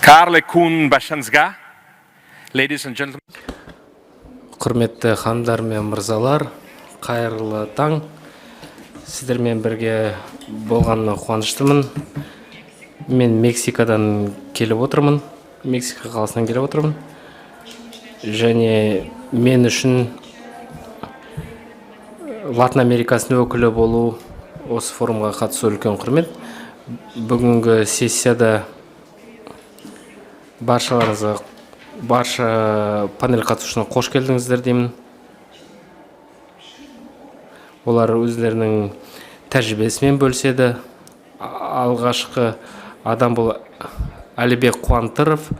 Karle kun başınızga, ladies and gentlemen. Құрметті ханымдар мен мырзалар, қайырлы таң. Сіздермен бірге болғанына қуаныштымын. Мен Мексикадан келіп отырмын. Мексика қаласынан келіп отырмын. Және мен үшін Латын Америкасының өкілі болу осы форумға қатысу үлкен құрмет. Бүгінгі сессияда барша панель қатысушына қош келдіңіздер деймін. Олар өздерінің тәжірибесімен бөліседі. Алғашқы адам бұл Әлібек Қуантыров.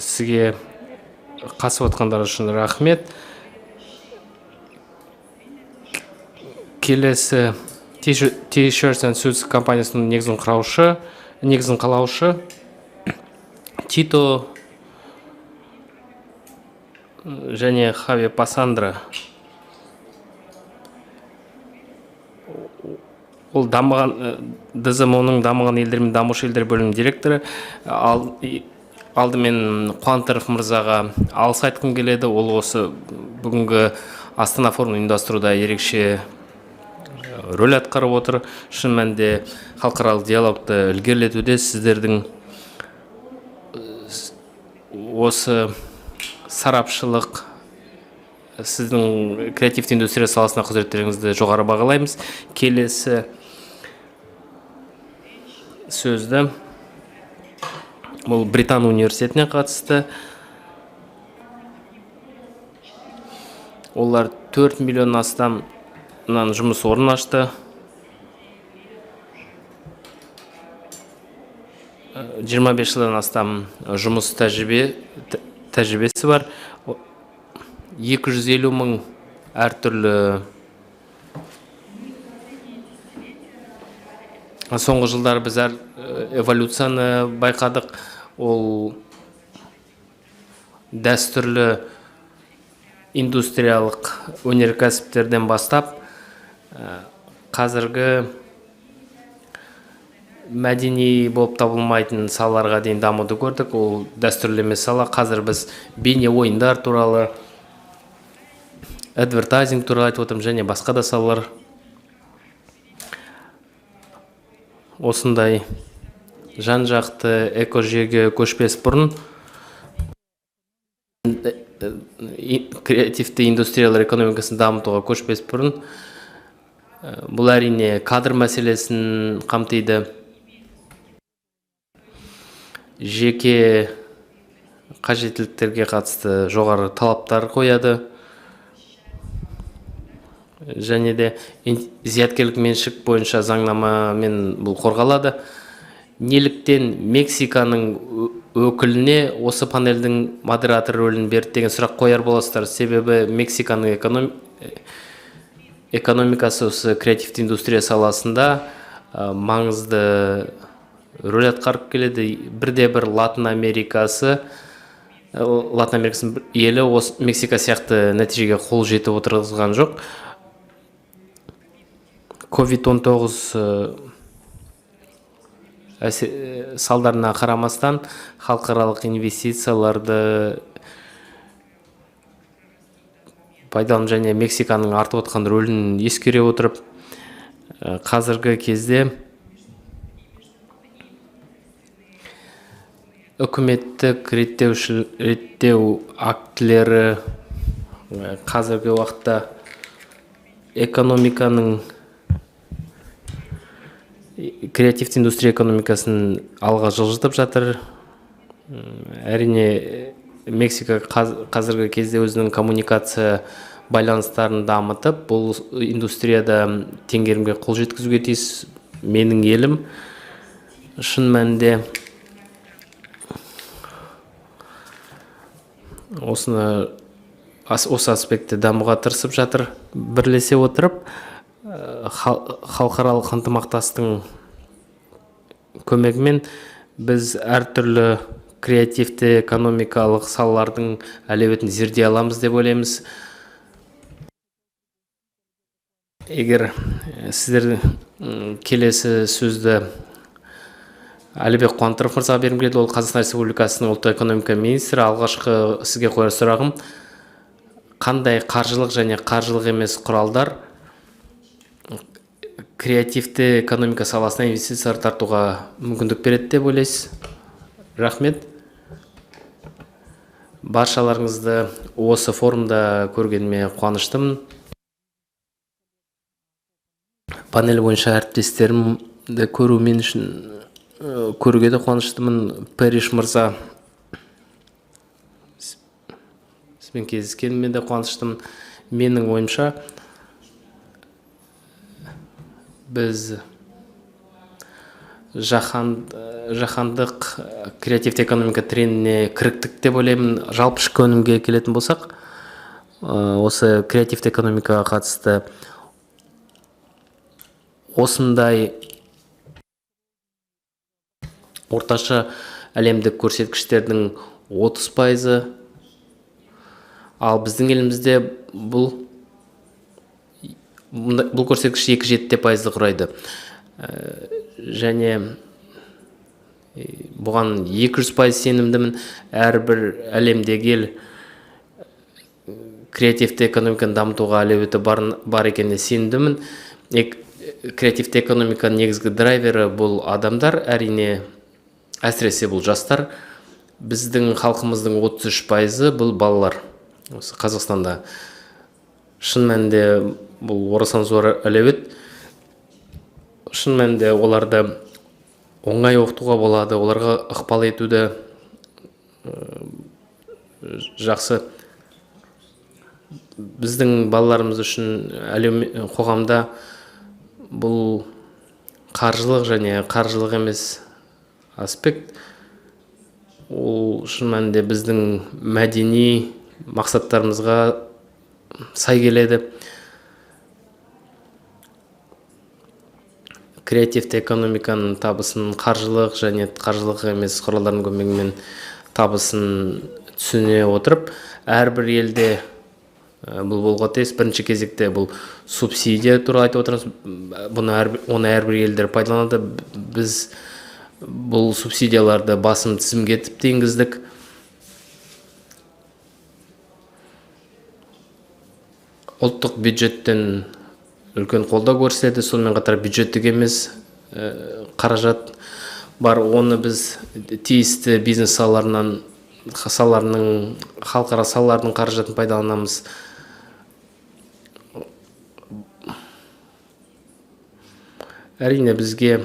Сізге қатысып отқандар үшін рахмет. Келесі T-Shirts and Suits компаниясының негізін қалаушы Тито және Хави Пасандра. Ол ДЗМО-ның дамыған елдер мен дамушы елдер бөлімінің директоры. Алдымен Қуантыров мырзаға алғыс айтқым келеді. Ол осы бүгінгі Астана форумын ұйымдастыруда ерекше рөл атқарып отыр. Шын мәнінде халықаралық диалогты ілгерілетуде сіздердің осы сарапшылық, сіздің креативті индустрия саласына құзыреттеріңізді жоғары бағалаймыз. Келесі сөзді бұл Британ университетіне қатысты. Олар 4 миллион астам жұмыс орын ашты. 25 жылдан астам жұмыс тәжірибесі бар. 250 мың әртүрлі соңғы жылдар біз эволюцияны байқадық. Ол дәстүрлі индустриялық өнеркәсіптерден бастап қазіргі мәдени болып табылмайтын салаларға дейін дамуды көрдік. Ол дәстүрлі емес сала. Қазір біз бейне ойындар туралы, адвертайзинг туралы айтып отырмыз және басқа да салалар. Осындай жан-жақты экожүйеге көшпес бұрын креативті индустриялар экономикасын дамытуға көшпес бұрын бұл әрине кадр мәселесін қамтиды. Жеке қажеттіліктерге қатысты жоғары талаптар қояды. Және де зияткерлік меншік бойынша заңнамамен бұл қорғалады. Неліктен Мексиканың өкіліне осы панельдің модератор рөлін берді деген сұрақ қояр боласыздар. Себебі Мексиканың экономикасы осы креативті индустрия саласында маңызды рөл атқарып келеді. Бірде-бір Латын Америкасының елі осы Мексика сияқты нәтижеге қол жетіп отырғызған жоқ. COVID-19 салдарына қарамастан халықаралық инвестицияларды пайдалану және Мексиканың артып отқан рөлін ескере отырып, қазіргі кезде үкіметтік реттеу актілері қазіргі уақытта экономиканың, креативті индустрия экономикасын алға жылжытып жатыр. Әрине Мексика қазіргі кезде өзінің коммуникация байланыстарын дамытып, бұл индустрияда теңгерімге қол жеткізуге тиіс. Менің елім шын мәнінде осы аспектте дамуға тырысып жатыр. Бірлесе отырып, халықаралық ынтымақтастың көмегімен біз әртүрлі креативті экономикалық салалардың әлеуетін зерделей аламыз деп ойлаймыз. егер сіздер келесі сөзді Әлібек Қуантыров мырзаға бергім келеді. Ол Қазақстан Республикасының ұлттық экономика министрі. Алғашқы сізге қояр сұрағым, қандай қаржылық және қаржылық емес құралдар креативті экономика саласына инвестициялар тартуға мүмкіндік береді деп ойлайсыз? Рахмет. Баршаларыңызды осы форумда көргеніме қуаныштымын. Панель бойынша әріптестерімді көру мен үшін көруге де қуаныштымын. Париж мырза, сізбен кездескеніме де қуаныштымын. Менің ойымша, біз жаһандық креативті экономика трендіне кіріктік деп ойлаймын. Жалпы ішкі өнімге келетін болсақ, осы креативті экономикаға қатысты осындай орташа әлемдік көрсеткіштердің 30%, ал біздің елімізде бұл көрсеткіш 2,7% құрайды. Және бұған 200% сенімдімін. Әрбір әлемдегі ел креативті экономиканы дамытуға әлеуеті бар екеніне сенімдімін. Креативті экономиканың негізгі драйвері бұл адамдар, әрине әсіресе бұл жастар. Біздің халқымыздың 33% бұл балалар. Осы Қазақстанда шын мәнінде бұл орасан зор әлеует. Шын мәнінде оларды оңай оқытуға болады, оларға ықпал етуді жақсы. Біздің балаларымыз үшін қоғамда бұл қаржылық және қаржылық емес аспект. Ол шын мәнінде біздің мәдени мақсаттарымызға сай келеді. Креативті экономиканың табысын қаржылық және қаржылық емес құралдардың көмегімен табысын түсіне отырып, әрбір елде бұл болуға тиіс. Бірінші кезекте бұл субсидия туралы айтып отырмыз. Оны әрбір елдер пайдаланады. Біз бұл субсидияларды басым тізімге тіпті енгіздік. Ұлттық бюджеттен үлкен қолдау көрсетеді. Сонымен қатар бюджеттік емес қаражат бар. Оны біз тиісті бизнес салаларының халықаралық салалардың қаражатын пайдаланамыз. Әрине бізге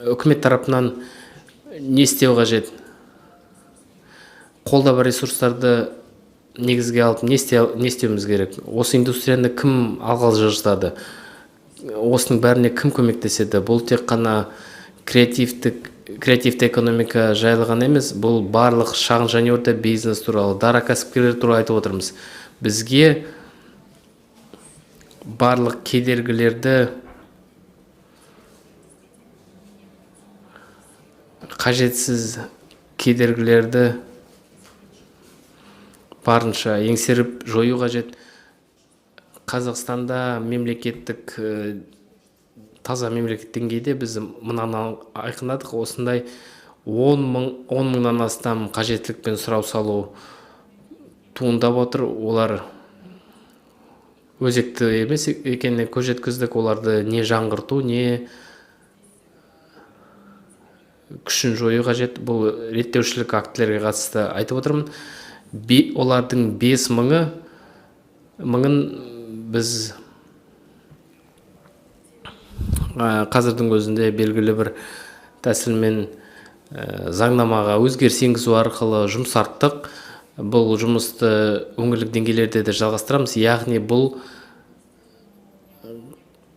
үкімет тарапынан не істеу қажет? Қолда бар ресурстарды негізге алып не істеуіміз керек? Осы индустрияны кім алға жылжытады? Осының бәріне кім көмектеседі? Бұл тек қана креативті экономика жайлы ғана емес, бұл барлық шағын және орта бизнес туралы, дара кәсіпкерлер туралы айтып отырмыз. Бізге барлық кедергілерді, қажетсіз кедергілерді барынша еңсеріп жою қажет. Қазақстанда мемлекеттік таза мемлекет деңгейде біз мынаны айқындадық. Осындай 10 мыңнан астам қажеттілік пен сұрау салу туындап отыр. Олар өзекті емес екеніне көз жеткіздік. Оларды не жаңғырту, не күшін жою қажет. Бұл реттеушілік актілерге қатысты айтып отырмын. Олардың 5 мыңын біз қазірдің өзінде белгілі бір тәсілмен заңнамаға өзгеріс енгізу арқылы жұмсарттық. Бұл жұмысты өңірлік деңгейлерде де жалғастырамыз. Яғни бұл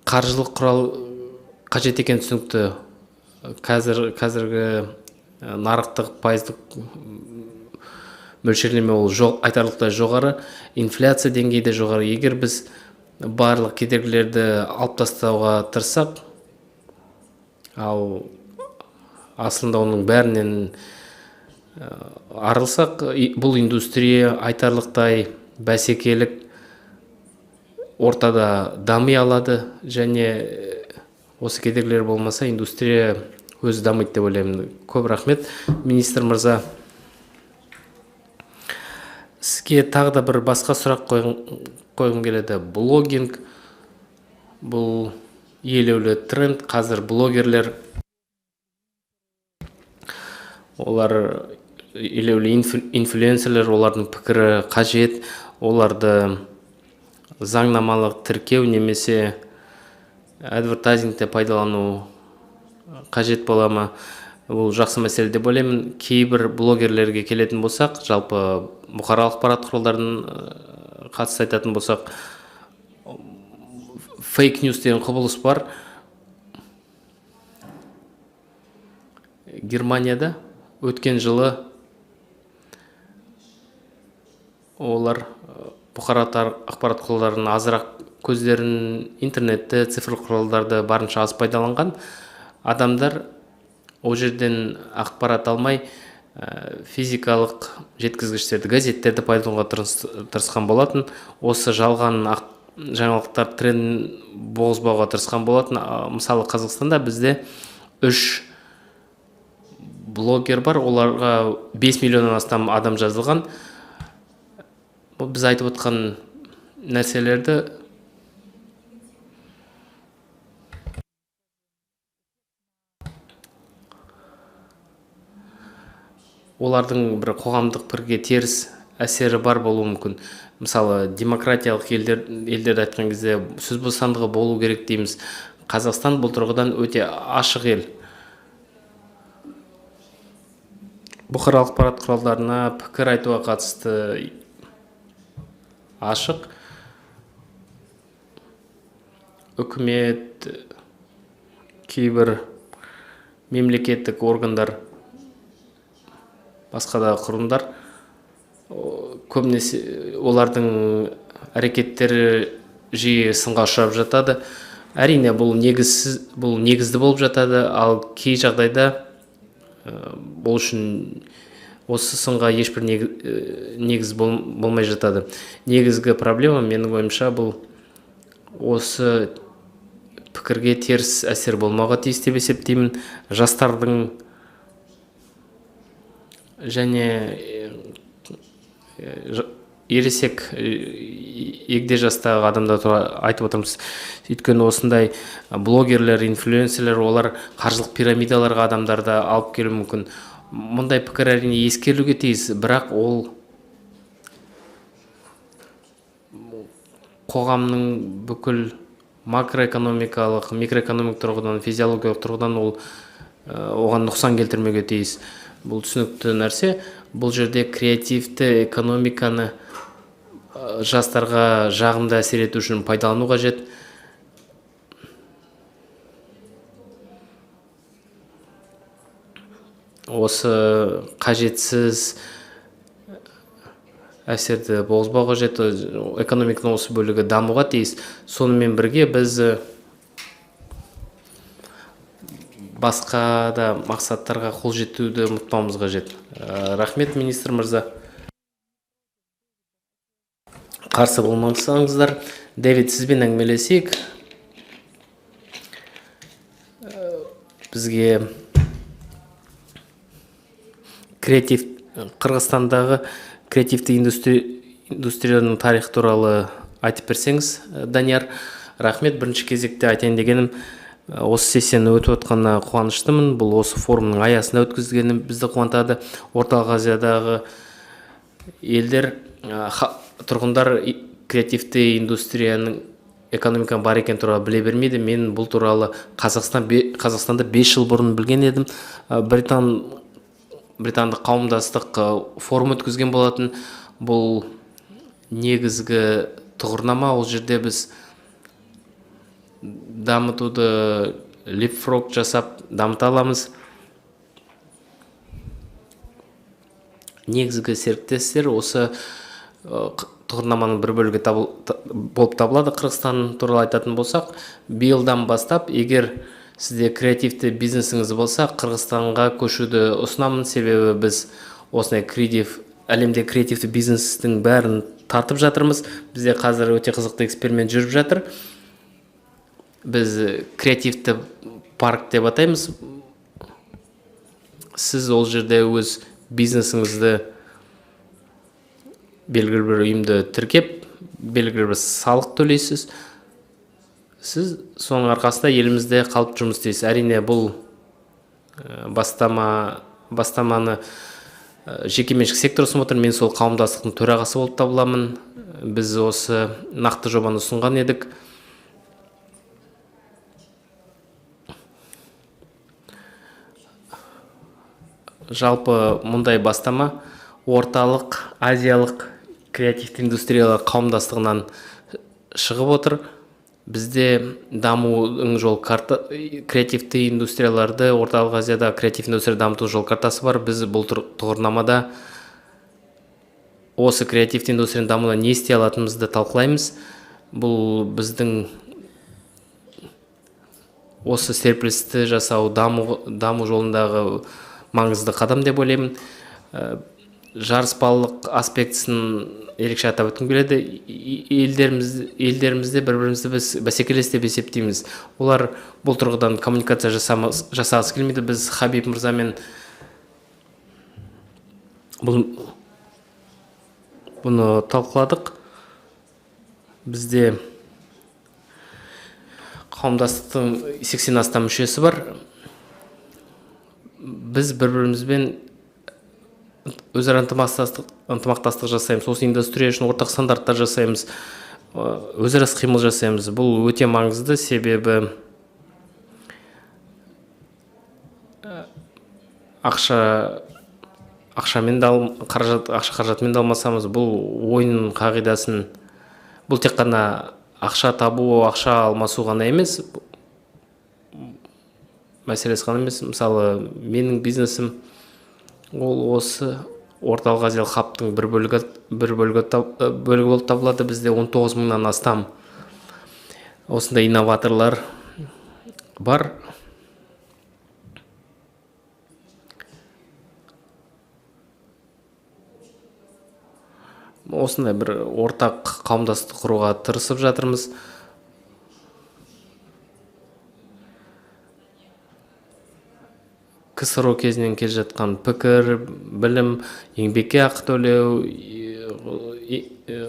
қаржылық құрал қажет екен түсінікті. Қазіргі нарықтық пайыздық мөлшерлеме ол айтарлықтай жоғары, инфляция деңгейі де жоғары. Егер біз барлық кедергілерді алып тастауға тырысақ, ал асылында оның бәрінен арылсақ, бұл индустрия айтарлықтай бәсекелік ортада дами алады, және осы кедергілер болмаса индустрия өзі дамиды деп ойлаймын. Көп рахмет, министр мырза. Сізге тағы да бір басқа сұрақ қойғым келеді. Блогинг бұл елеулі тренд. Қазір блогерлер, олар елеулі инфлюенсерлер, олардың пікірі қажет, оларды заңнамалық тіркеу немесе адвертайзингте пайдалану қажет бола ма? Бұл жақсы мәселе деп ойлаймын. Кейбір блогерлерге келетін болсақ, жалпы бұқаралық ақпарат құралдарының қатысты айтатын болсақ, фейк ньюс деген құбылыс бар. Германияда өткен жылы олар бұқаралық ақпарат құралдарының азырақ көздерін, интернетті, цифрлық құралдарды барынша аз пайдаланған адамдар ол жерден ақпарат алмай физикалық жеткізгіштерді, газеттерді пайдалануға тырысқан болатын. Осы жалған жаңалықтар трендін болғызбауға тырысқан болатын. Мысалы, Қазақстанда бізде 3 блогер бар, оларға 5 миллионнан астам адам жазылған. Біз айтып отқан нәрселерді олардың бір қоғамдық пікірге теріс әсері бар болуы мүмкін. Мысалы, демократиялық елдерді айтқан кезде сөз бостандығы болу керек дейміз. Қазақстан бұл тұрғыдан өте ашық ел. Бұқаралық ақпарат құралдарына пікір айтуға қатысты ашық. Үкімет, кейбір мемлекеттік органдар, басқа да құрылымдар, көбінесе олардың әрекеттері жиі сынға ұшырап жатады. Әрине, бұл негізді болып жатады, ал кей жағдайда бұл үшін осы сынға ешбір негіз болмай жатады. Негізгі проблема, менің ойымша, бұл осы пікірге теріс әсер болмауға тиіс деп есептеймін. Жастардың және ересек егде жастағы адамдар туралы айтып отырмыз. Өйткені осындай блогерлер, инфлюенсерлер, олар қаржылық пирамидаларға адамдарды алып келуі мүмкін. Мұндай пікір әрине ескерілуге тиіс, бірақ ол қоғамның бүкіл макроэкономикалық, микроэкономик тұрғыдан, физиологиялық тұрғыдан оған нұқсан келтірмеуге тиіс. Бұл түсінікті нәрсе. Бұл жерде креативті экономиканы жастарға жағымды әсер ету үшін пайдалану қажет. Осы қажетсіз әсерді болғызбау қажет. Экономиканың осы бөлігі дамуға тиіс. Сонымен бірге біз басқа да мақсаттарға қол жетуді ұмытпауымыз қажет. Рахмет, министр мырза. Қарсы болмасаңыздар, Дэвид, сізбен әңгімелесейік. Бізге Қырғызстандағы креативті индустрияның тарихы туралы айтып берсеңіз, Данияр. Рахмет. Бірінші кезекте айтайын дегенім, осы сессияны өтіп отқанына қуаныштымын. Бұл осы форумның аясында өткізілгені бізді қуантады. Орталық Азиядағы елдер, тұрғындар креативті индустрияның экономиканың бар екен туралы біле бермейді. Мен бұл туралы Қазақстанда 5 жыл бұрын білген едім. Британдық қауымдастық форум өткізген болатын. Бұл негізгі тұғырнама. Ол жерде біз дамытуды липфрог жасап дамыта аламыз. Негізгі серіктестер осы тұғырнаманың бір бөлігі болып табылады. Қырғызстан туралы айтатын болсақ, биылдан бастап, егер сізде креативті бизнесіңіз болса, Қырғызстанға көшуді ұсынамын. Себебі біз осындай әлемде креативті бизнестің бәрін тартып жатырмыз. Бізде қазір өте қызықты эксперимент жүріп жатыр. Біз креативті парк деп атаймыз. Сіз ол жерде өз бизнесіңізді белгілі бір ұйымды тіркеп, белгілі бір салық төлейсіз. Сіз соның арқасында елімізде қалып жұмыс істейсіз. Әрине бұл бастаманы жекеменшік сектор ұсынып отыр. Мен сол қауымдастықтың төрағасы болып табыламын. Біз осы нақты жобаны ұсынған едік. Жалпы мұндай бастама орталық азиялық креативті индустриялар қауымдастығынан шығып отыр. Бізде дамудың жол карта, креативті индустрияларды орталық Азияда креативті индустрия дамыту жол картасы бар. Біз бұл тұғырнамада осы креативті индустрияның дамуына не істей алатынымызды талқылаймыз. Бұл біздің осы серпілісті жасау, даму жолындағы маңызды қадам деп ойлаймын. Жарыспалылық аспектісін ерекше атап өткім келеді. Елдерімізде бір-бірімізді біз бәсекелес деп есептейміз. Олар бұл тұрғыдан коммуникация жасағысы келмейді. Біз Хабиб мырзамен бұны талқыладық. Бізде қауымдастықтың 80 астам мүшесі бар. Біз бір-бірімізбен өзара ынтымақтастық жасаймыз. Осы индустрия үшін ортақ стандарттар жасаймыз. Өзара іс-қимыл жасаймыз. Бұл өте маңызды, себебі қаражатмен де алмасамыз. Бұл ойын қағидасын, бұл тек қана ақша табу, ақша алмасу ғана емес, мәселесі ғана емес. Мысалы, менің бизнесім ол осы орталық азиялық хабтың бір бөлігі болып табылады. Бізде 19 мыңнан астам осындай инноваторлар бар. Осындай бір ортақ қауымдастық құруға тырысып жатырмыз. КСРО кезінен келе жатқан пікір, білім, еңбекке ақы төлеу,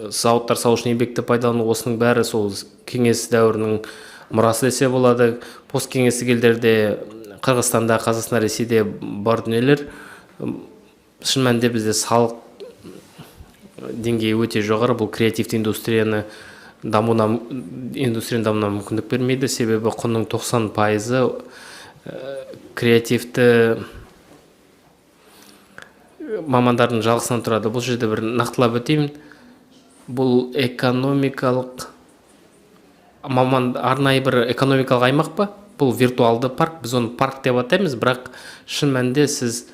зауыттар салу үшін еңбекті пайдалану, осының бәрі сол кеңес дәуірінің мұрасы десе болады. Посткеңестік елдерде, Қырғызстанда, Қазақстанда, Ресейде бар дүниелер. Шын мәнінде бізде салық деңгейі өте жоғары. Бұл креативті индустрияның дамуына мүмкіндік бермейді. Себебі құнның 90% креативті мамандардың жалғысынан тұрады. Бұл жерде бір нақтылап өтеймін. Бұл экономикалық арнайы бір экономикалық аймақ па? Бұл виртуалды парк. Біз оны парк деп атаймыз, бірақ шын мәнінде сіз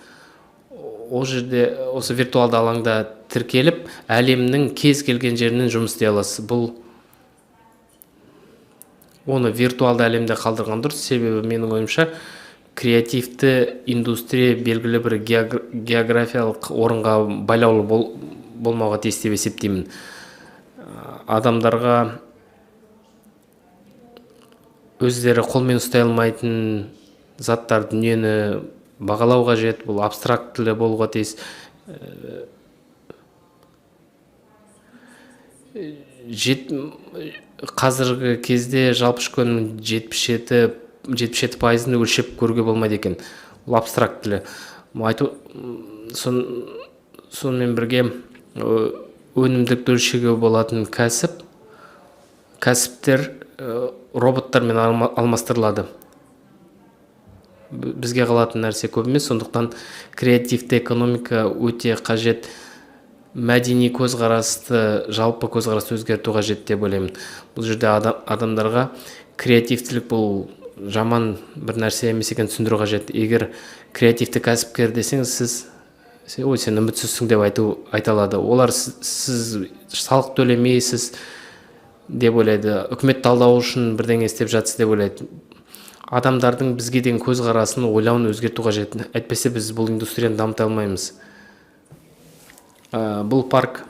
ол жерде осы виртуалды алаңда тіркеліп, әлемнің кез келген жерінен жұмыс істей аласыз. Бұл оны виртуалды әлемде қалдырған дұрыс, себебі менің ойымша креативті индустрия белгілі бір географиялық орынға байлаулы болмауға тиіс деп есептеймін. Адамдарға өздері қолмен ұстай алмайтын заттар, дүниені бағалау қажет. Бұл абстрактілі болуға тиіс. Қазіргі кезде жалпы ішкі өнімнің 77%-ын өлшеп көруге болмайды екен. Ол абстрактілі. Сонымен бірге өнімділікті өлшеуге болатын кәсіптер роботтармен алмастырылады. Бізге қалатын нәрсе көп емес, сондықтан креативті экономика өте қажет. Мәдени көзқарасты, жалпы көзқарасты өзгерту қажет деп ойлаймын. Бұл жерде адамдарға креативтілік бұл жаман бір нәрсе емес екенін түсіндіру қажет. Егер креативті кәсіпкер десеңіз, сен үмітсізсің деп айта алады. Олар сіз салық төлемейсіз деп ойлайды. Үкімет талдау үшін бірдеңе істеп жатсыз деп ойлайды. Адамдардың бізге деген көзқарасын, ойлауын өзгерту қажет. Әйтпесе біз бұл индустрияны дамыта алмаймыз. Бұл парк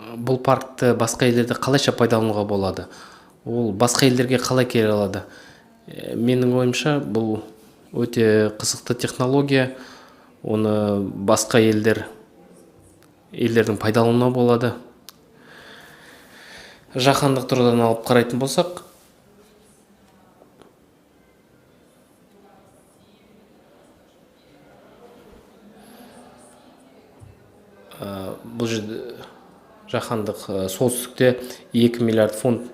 бұл паркты басқа елдерде қалайша пайдалануға болады? Ол басқа елдерге қалай келе алады? Менің ойымша бұл өте қызықты технология. Оны басқа елдердің пайдалануына болады. Жаһандық тұрғыдан алып қарайтын болсақ, бұл жерде жаһандық солтүстікте 2 миллиард фунт,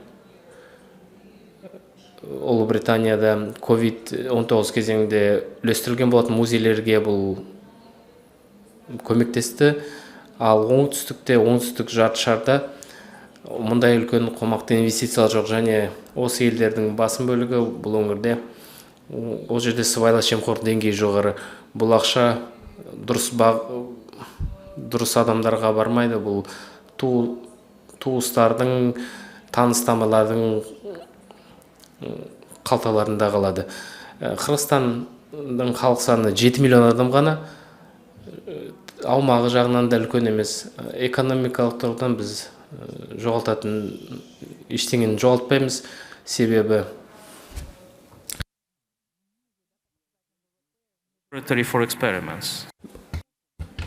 Ұлыбританияда COVID-19 кезеңінде үлестірілген болатын музейлерге бұл көмектесті. Ал оңтүстік жарты шарда мұндай үлкен қомақты инвестициялар жоқ, және осы елдердің басым бөлігі бұл өңірде, ол жерде сыбайлас жемқорлық деңгейі жоғары. Бұл ақша дұрыс адамдарға бармайды, бұл туыстардың, таныс-тамырлардың қалталарында қалады. Қырғызстанның халық саны 7 миллион адам ғана, аумағы жағынан да үлкен емес. Экономикалық тұрғыдан біз жоғалтатын ештеңені жоғалтпаймыз, себебі for experiments.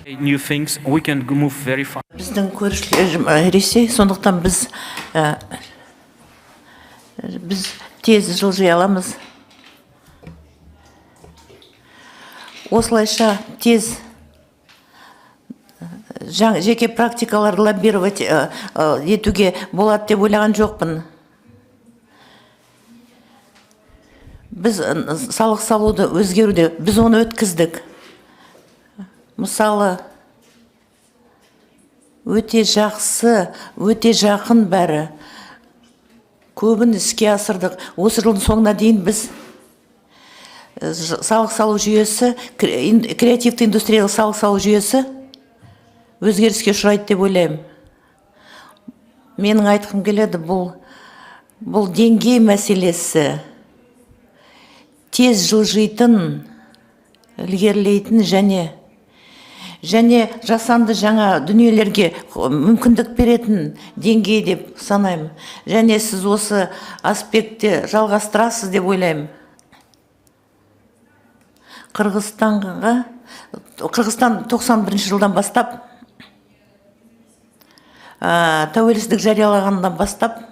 New things, we can move very fast. Біздің көршілер Ресей, сондықтан біз тез жылжи аламыз. Осылайша тез жеке практикалар лоббировать етуге болады деп ойлаған жоқпын. Біз салық салуды өзгеруде, біз оны өткіздік. Мысалы, өте жақсы, өте жақын бәрі. Көбін іске асырдық. Осы жылдың соңына дейін біз салық салу жүйесі, креативті индустриялық салық салу жүйесі өзгеріске ұшырайды деп ойлаймын. Менің айтқым келеді, бұл деңгей мәселесі, тез жылжитын, ілгерілейтін және жасанды жаңа дүниелерге мүмкіндік беретін деңгей деп санаймын. Және сіз осы аспектте жалғастырасыз деп ойлаймын. Қырғызстан 91 жылдан бастап, тәуелсіздік жариялағаннан бастап,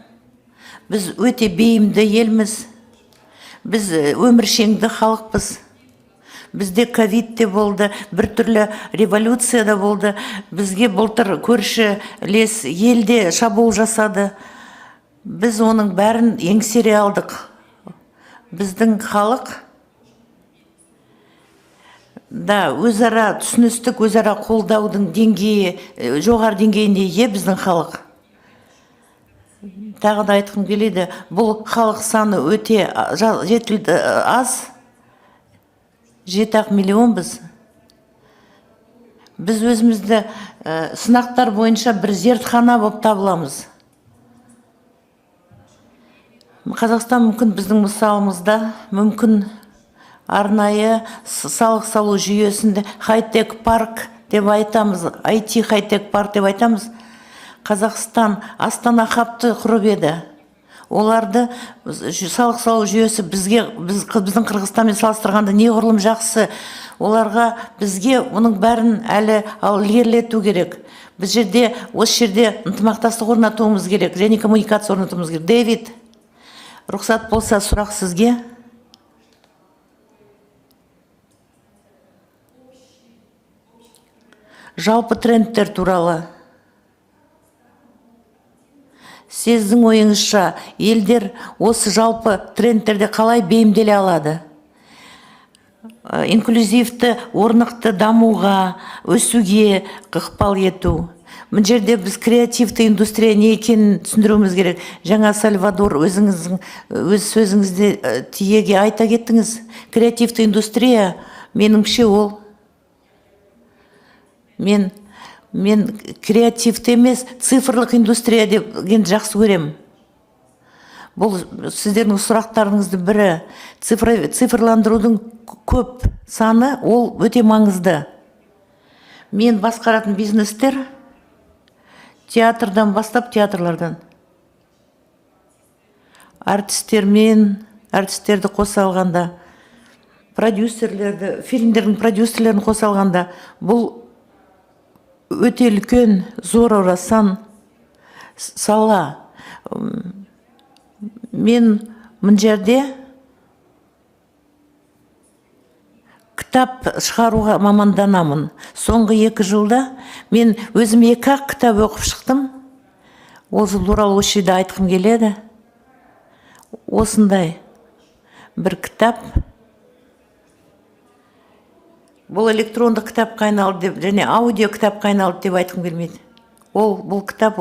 біз өте бейімді елміз, біз өміршеңді халықпыз. Бізде ковид те болды, бір түрлі революция да болды. Бізге былтыр көрші лес елде шабуыл жасады. Біз оның бәрін еңсере алдық. Біздің халық да өзара түсіністік, өзара қолдаудың деңгейі, жоғары деңгейінде біздің халық. Тағы да айтқым келеді, бұл халық саны өте аз. 7 миллион біз. Біз өзімізді сынақтар бойынша бір зертхана болып табыламыз. Қазақстан мүмкін біздің мысалымызда, мүмкін арнайы салық салу жүйесінде хай-тек парк деп айтамыз, IT хай-тек парк деп айтамыз. Қазақстан Астана хабты құрып еді. Оларды салық салу жүйесі біздің Қырғызстанмен салыстырғанда неғұрлым жақсы. Оларға бізге оның бәрін әлі ілгерілету керек. Біз осы жерде ынтымақтастық орнатуымыз керек, және коммуникация орнатуымыз керек. Дэвид, рұқсат болса сұрақ сізге. Жалпы трендтер туралы. Сіздің ойыңызша, елдер осы жалпы трендтерде қалай бейімделе алады? Инклюзивті, орнықты дамуға, өсуге ықпал ету. Бұл жерде біз креативті индустрия не екенін түсіндіруіміз керек. Жаңа Сальвадор өз сөзіңізде тиеге айта кеттіңіз. Креативті индустрия, меніңше ол. Мен креативті емес, цифрлық индустрия деген жақсы көрем. Бұл сіздердің сұрақтарыңызды бірі. Цифрландырудың көп саны, ол өте маңызды. Мен басқаратын бизнестер театрдан бастап, театрлардан артистерді қоса алғанда, продюсерлерді, фильмдердің продюсерлерін қоса алғанда, бұл өте үлкен, зор орасан сала. Мен мына жерде кітап шығаруға маманданамын. Соңғы 2 жылда мен өзім 2 кітап оқып шықтым. Осы туралы осы жерде айтқым келеді. Осындай бір кітап. Бұл электрондық кітапқа айналды деп, және аудио кітапқа айналды деп айтқым келмейді. Бұл кітап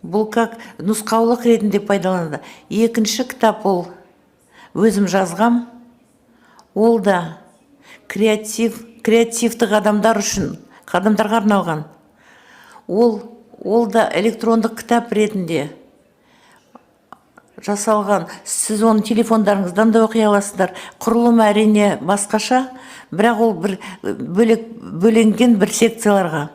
бұл как нұсқаулық ретінде пайдаланады. Екінші кітап өзім жазғам. Ол да креативтік адамдар үшін, адамдарға арналған. Ол да электрондық кітап ретінде жасалған. Сіз оны телефондарыңыздан да оқи аласыздар. Құрылым әрине басқаша, бірақ ол бір бөленген бір секцияларға.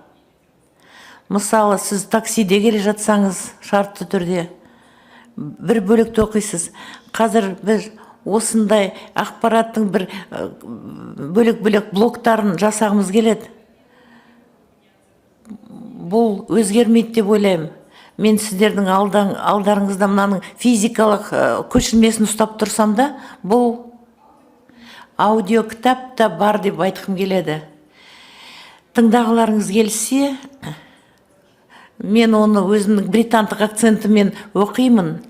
Мысалы, сіз таксиде келе жатсаңыз, шартты түрде бір бөлікті оқисыз. Қазір біз осындай ақпараттың бір бөлек-бөлек блоктарын жасағымыз келеді. Бұл өзгермейді деп ойлаймын. Мен сіздердің алдарыңызда мынаның физикалық көшірмесін ұстап тұрсам да, бұл аудио кітап та бар деп айтқым келеді. Тыңдағыларыңыз келсе, мен оны өзімнің британдық акцентімен оқимын.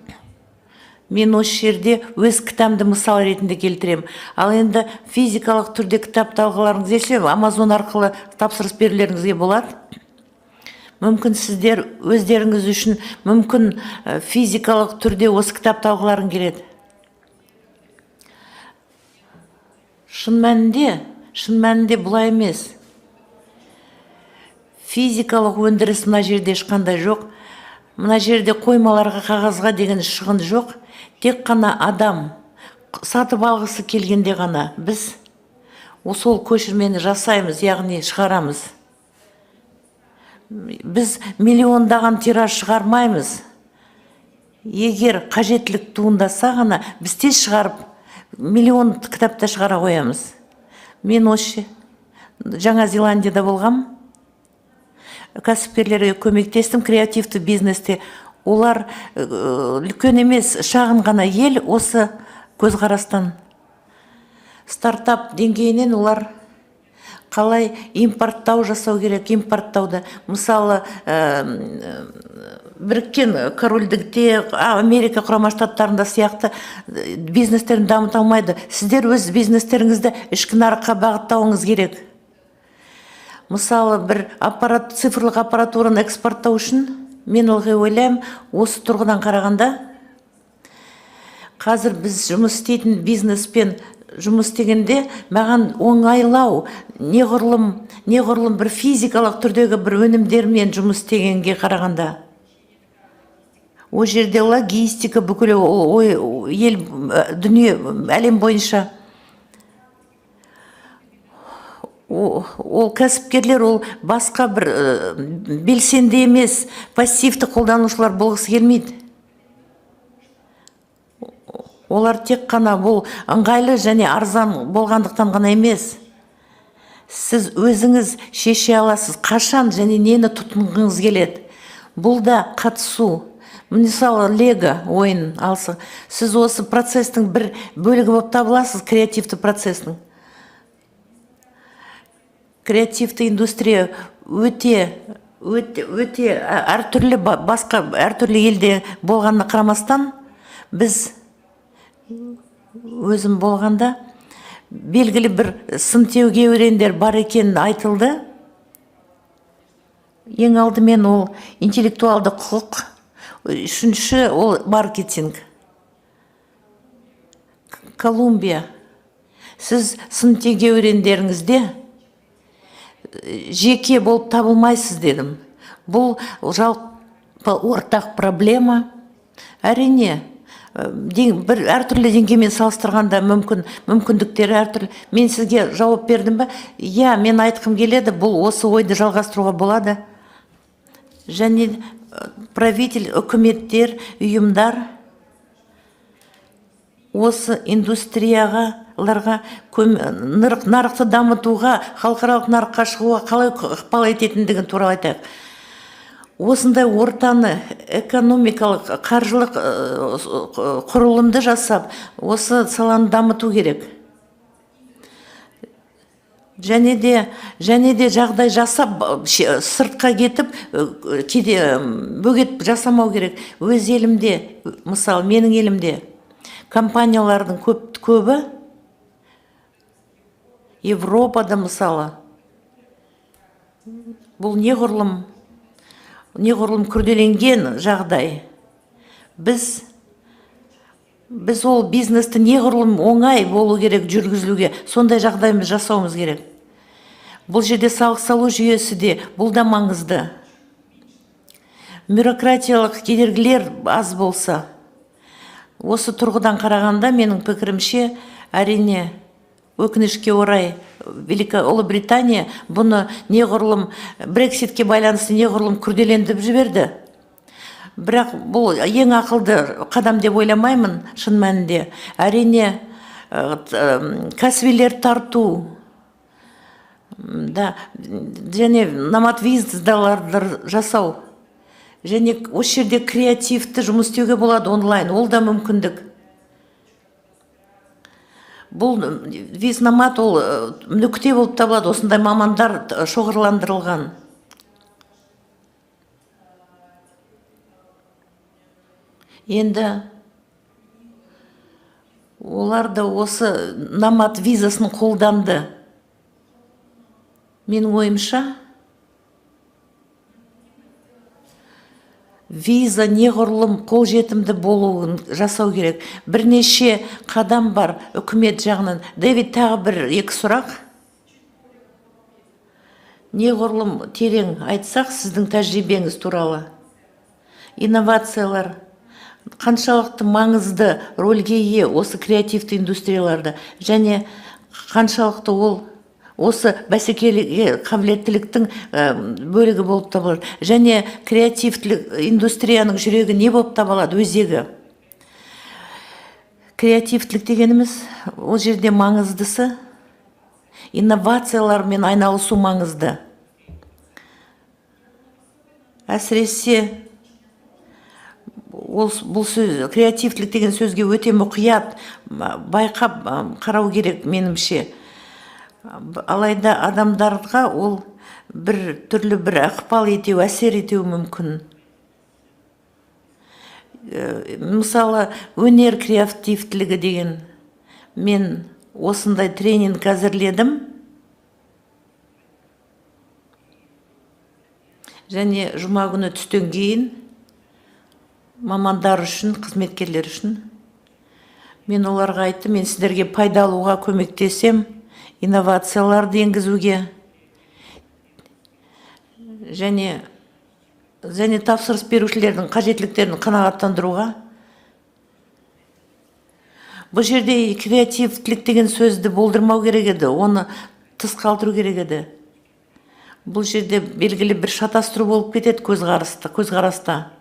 Мен осы жерде өз кітамды мысал ретінде келтірем. Ал енді физикалық түрде кітап талғыларыңыз келсе, Amazon арқылы тапсырыс берулеріңізге болады. Мүмкін сіздер өздеріңіз үшін мүмкін физикалық түрде осы кітап талғыларың келеді. Шын мәнінде бұлай емес. Физикалық өндіріс мына жерде ешқандай жоқ. Мына жерде қоймаларға, қағазға деген шығын жоқ. Тек қана адам сатып алғысы келгенде ғана біз сол көшірмені жасаймыз, яғни шығарамыз. Біз миллиондаған тираж шығармаймыз. Егер қажеттілік туындаса ғана біз тез шығарып, миллион кітапта шығара қоямыз. Мен осы Жаңа Зеландияда болғам. Кәсіпкерлерге көмектестім креативті бизнесте. Олар үлкен емес, шағын ғана ел осы көзқарастан. Стартап деңгейінен олар қалай импорттау жасау керек, импорттауды. Мысалы, Біріккен Корольдікте, Америка Құрама Штаттарында сияқты бизнестерін дамыта алмайды. Сіздер өз бизнестеріңізді ішкі нарыққа бағыттауыңыз керек. Мысалы, бір цифрлық аппаратураны экспорттау үшін, мен ылғи ойлаймын, осы тұрғыдан қарағанда, қазір біз жұмыс істейтін бизнеспен жұмыс істегенде, маған оңайлау, неғұрлым бір физикалық түрдегі бір өнімдермен жұмыс істегенге қарағанда. О жерде логистика бүкіл ел, дүние, әлем бойынша. Ол кәсіпкерлер, ол басқа бір белсенді емес, пассивті қолданушылар болғысы келмейді. Олар тек қана бұл ыңғайлы және арзан болғандықтан ғана емес. Сіз өзіңіз шеше аласыз, қашан және нені тұтынғыңыз келеді. Бұл да қатысу. Мысалы, Лего ойын алсы. Сіз осы процестің бір бөлігі болып табыласыз, креативті процестің. Креативті индустрия өте әртүрлі, басқа әртүрлі елде болғанына қарамастан, біз өзім болғанда белгілі бір сын теуге өрендер бар екенін айтылды. Ең алдымен ол интеллектуалды құқық, үшінші ол маркетинг. Колумбия. Сіз сын теуге өрендеріңізде жеке болып табылмайсыз дедім. Бұл жалпы ортақ проблема. Әрине, бір әртүрлі деңгеймен салыстырғанда мүмкіндіктері әртүрлі. Мен сізге жауап бердім бе? Я, мен айтқым келеді, бұл осы ойды жалғастыруға болады. және правитель, үкіметтер, ұйымдар осы индустрияға нарықты дамытуға, халықаралық нарыққа шығуға қалай ықпал ететіндігін туралы айтайық. Осындай ортаны экономикалық, қаржылық құрылымды жасап, осы саланы дамыту керек. Және де жағдай жасап, сыртқа кетіп, бөгет жасамау керек. Өз елімде, мысалы, менің елімде компаниялардың көбі, Европада мысалы, бұл неғұрлым күрделенген жағдай. Біз ол бизнесті неғұрлым оңай болу керек жүргізілуге, сондай жағдайымыз жасауымыз керек. Бұл жерде салық салу жүйесі де, бұл да маңызды. Бюрократиялық кедергілер аз болса, осы тұрғыдан қарағанда менің пікірімше, әрине, өкінішке орай, Ұлыбритания бұны неғұрлым Брекситке байланысты неғұрлым күрделендіріп жіберді. Бірақ бұл ең ақылды қадам деп ойламаймын, шын мәнінде. Әрине, кәсібилер тарту, және номад визаларды жасау, және осы жерде креативті жұмыс істеуге болады онлайн, ол да мүмкіндік. Бұл визномат ол нүкте болып табылады, осындай мамандар шоғырландырылған. Енді олар да осы номад визасын қолданды. Менің ойымша, виза неғұрлым қолжетімді болуын жасау керек. Бірнеше қадам бар үкімет жағынан. Дэвид, тағы бір-екі сұрақ. Неғұрлым терең айтсақ, сіздің тәжірибеңіз туралы. Инновациялар қаншалықты маңызды рөлге ие осы креативті индустрияларда, және қаншалықты ол осы бәсекеге қабілеттіліктің бөлігі болып табылады. Және креативтілік индустрияның жүрегі не болып табылады, өзегі. Креативтілік дегеніміз, ол жерде маңыздысы, инновациялармен айналысу маңызды. Әсіресе, бұл сөз, креативтілік деген сөзге өте мұқият, байқап қарау керек менімше. Алайда адамдарға ол бір түрлі бір ықпал етеу, әсер етеу мүмкін. Мысалы, өнер креативтілігі деген, мен осындай тренинг әзірледім. Және жұма күні түстен кейін мамандар үшін, қызметкерлер үшін мен оларға айттым, мен сіздерге пайдалуға көмектесем, инновацияларды енгізуге, және тапсырыс берушілердің қажеттіліктерін қанағаттандыруға. Бұл жерде креативтілік деген сөзді болдырмау керек еді, оны тыс қалдыру керек еді. Бұл жерде белгілі бір шатастыру болып кетеді көзқараста.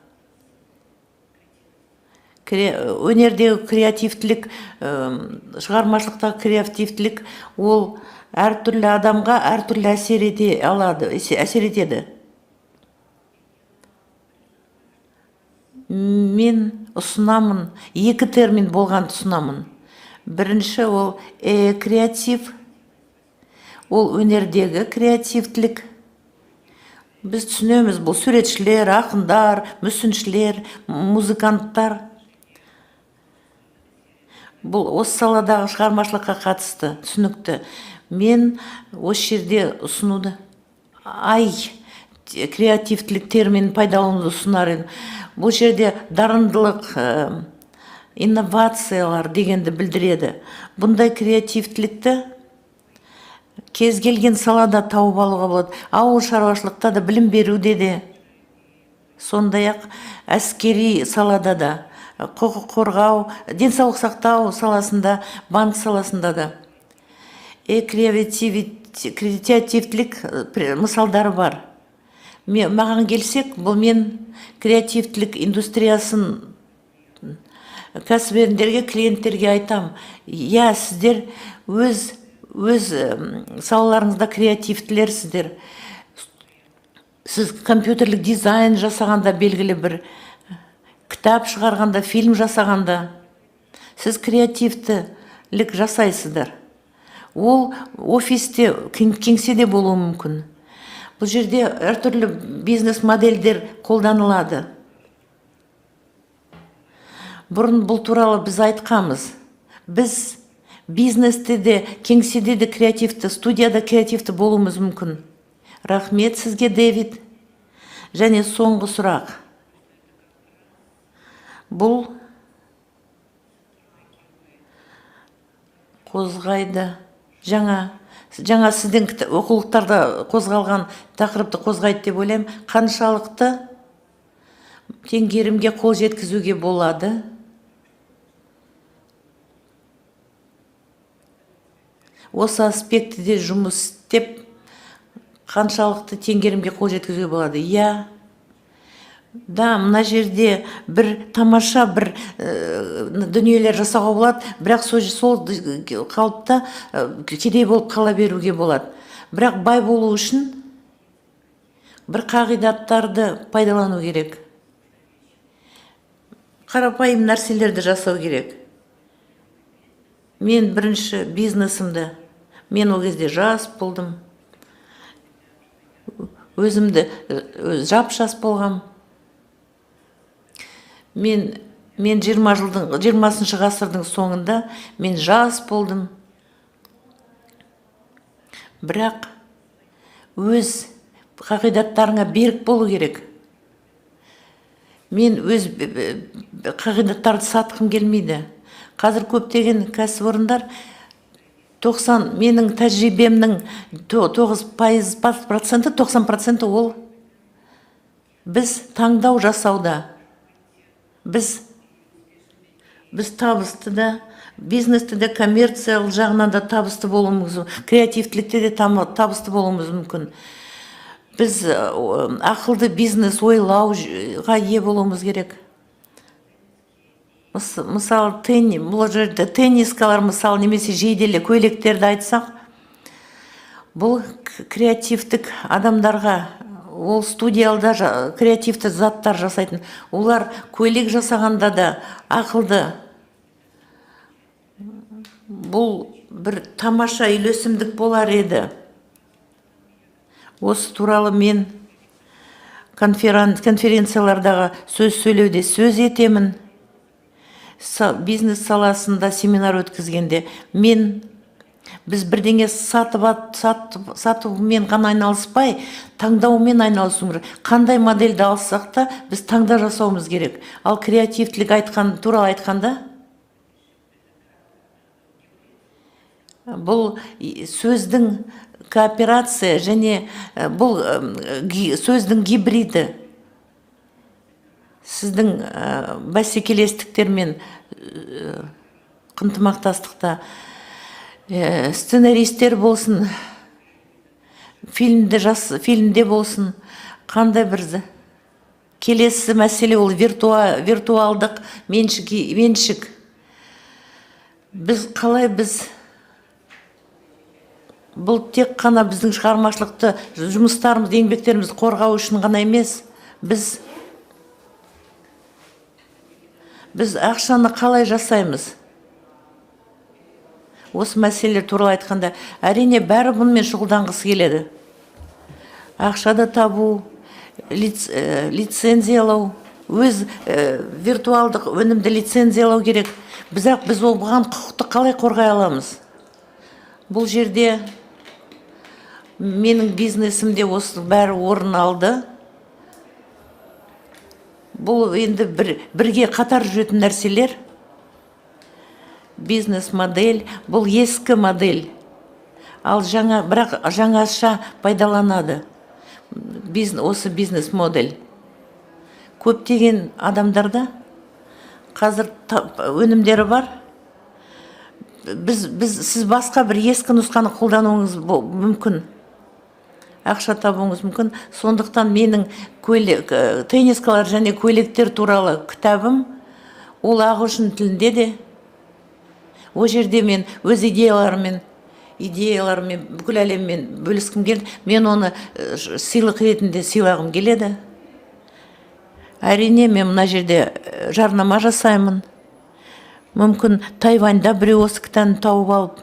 Өнердегі креативтілік, шығармашылықтағы креативтілік, ол әртүрлі адамға әртүрлі әсер етеді. Мен ұсынамын, екі термин болған ұсынамын. Бірінші ол креатив, ол өнердегі креативтілік. Біз түсінеміз, бұл суретшілер, ақындар, мүсіншілер, музыканттар. Бұл осы саладағы шығармашылыққа қатысты, түсінікті. Мен осы жерде ұсынуды, креативтілік терминін пайдалануды ұсынар едім. Бұл жерде дарындылық, инновациялар дегенді білдіреді. Бұндай креативтілікті кез келген салада тауып алуға болады. Ауыл шаруашылықта да, білім беруде де, сондай-ақ әскери салада да, құқық қорғау, денсаулық сақтау саласында, банк саласында да. Креативтілік мысалдары бар. Маған келсек, бұл мен креативтілік индустриясын кәсіпорындарға, клиенттерге айтам. Я, сіздер өз салаларыңызда креативтілерсіздер. Сіз компьютерлік дизайн жасағанда, белгілі бір кітап шығарғанда, фильм жасағанда, сіз креативтілік жасайсыздар. Ол офисте, кеңседе болуы мүмкін. Бұл жерде әртүрлі бизнес модельдер қолданылады. Бұрын бұл туралы біз айтқамыз. Біз бизнесте де, кеңседе де креативті, студияда креативті болуымыз мүмкін. Рахмет сізге, Дэвид. Және соңғы сұрақ. Бұл қозғайды. Жаңа сіздің оқулықтарда қозғалған тақырыпты қозғайды деп ойлаймын. Қаншалықты теңгерімге қол жеткізуге болады? Осы аспектіде жұмыс істеп, қаншалықты теңгерімге қол жеткізуге болады? Я, да, мына жерде бір тамаша бір дүниелер жасауға болады, бірақ сол қалыпта кедей болып қала беруге болады. Бірақ бай болу үшін бір қағидаттарды пайдалану керек. Қарапайым нәрселерді жасау керек. Мен бірінші бизнесімді, мен ол кезде жас болдым. Өзімді жап-жас болғам. Мен 20-шы ғасырдың соңында мен жас болдым. Бірақ өз қағидаттарыңа берік болу керек. Мен өз қағидаттарды сатқым келмейді. Қазір көптеген кәсіпорындар 90, менің тәжірибемнің 90% ол біз таңдау жасауда. Біз табысты да, бизнесте де, коммерциялық жағынан да табысты болуымыз, креативтілікте де табысты болуымыз мүмкін. Біз ақылды бизнес ойлауға ие болуымыз керек. Мысалы, бұл жерде теннискалар, мысалы, немесе жейделі көйлектерді айтсақ, бұл креативтік адамдарға, ол студиялда креативті заттар жасайтын. Олар көйлек жасағанда да ақылды. Бұл бір тамаша үйлесімдік болар еді. Осы туралы мен конференциялардағы сөз сөйлеуде сөз етемін. Бизнес саласында семинар өткізгенде біз бірдеңе сатумен ғана айналыспай, таңдаумен айналысуымыз керек. Қандай модельді алсақ та, біз таңда жасауымыз керек. Ал креативтілік туралы айтқанда, бұл сөздің кооперация және бұл сөздің гибриді. Сіздің бәсекелестіктермен ынтымақтастықта сценаристер болсын, фильмде болсын, қандай бірді. Келесі мәселе ол виртуалдық меншік. Бұл тек қана біздің шығармашылықты, жұмыстарымыз, еңбектерімізді қорғау үшін ғана емес, біз ақшаны қалай жасаймыз? Осы мәселелер туралы айтқанда, әрине бәрі бұнымен шұғылданғысы келеді. Ақшада табу, лицензиялау, өз виртуалдық өнімді лицензиялау керек. Біз оған құқықты қалай қорғай аламыз? Бұл жерде менің бизнесімде осы бәрі орын алды. Бұл енді бірге қатар жүретін нәрселер. Бизнес модель, бұл ескі модель. Ал бірақ жаңаша пайдаланады. Осы бизнес модель. Көптеген адамдарда қазір өнімдері бар. Сіз басқа бір ескі нұсқаны қолдануыңыз мүмкін. ақша табуыңыз мүмкін. Сондықтан менің теннискалар және көйлектер туралы кітабым ол ағылшын тілінде де. О жерде мен өз идеяларыммен бүкіл әлеммен бөліскім келді. Мен оны сыйлық ретінде сыйлағым келеді. Әрине, мен мына жерде жарнама жасаймын. Мүмкін Тайваньда біреу осы кітапты тауып алып,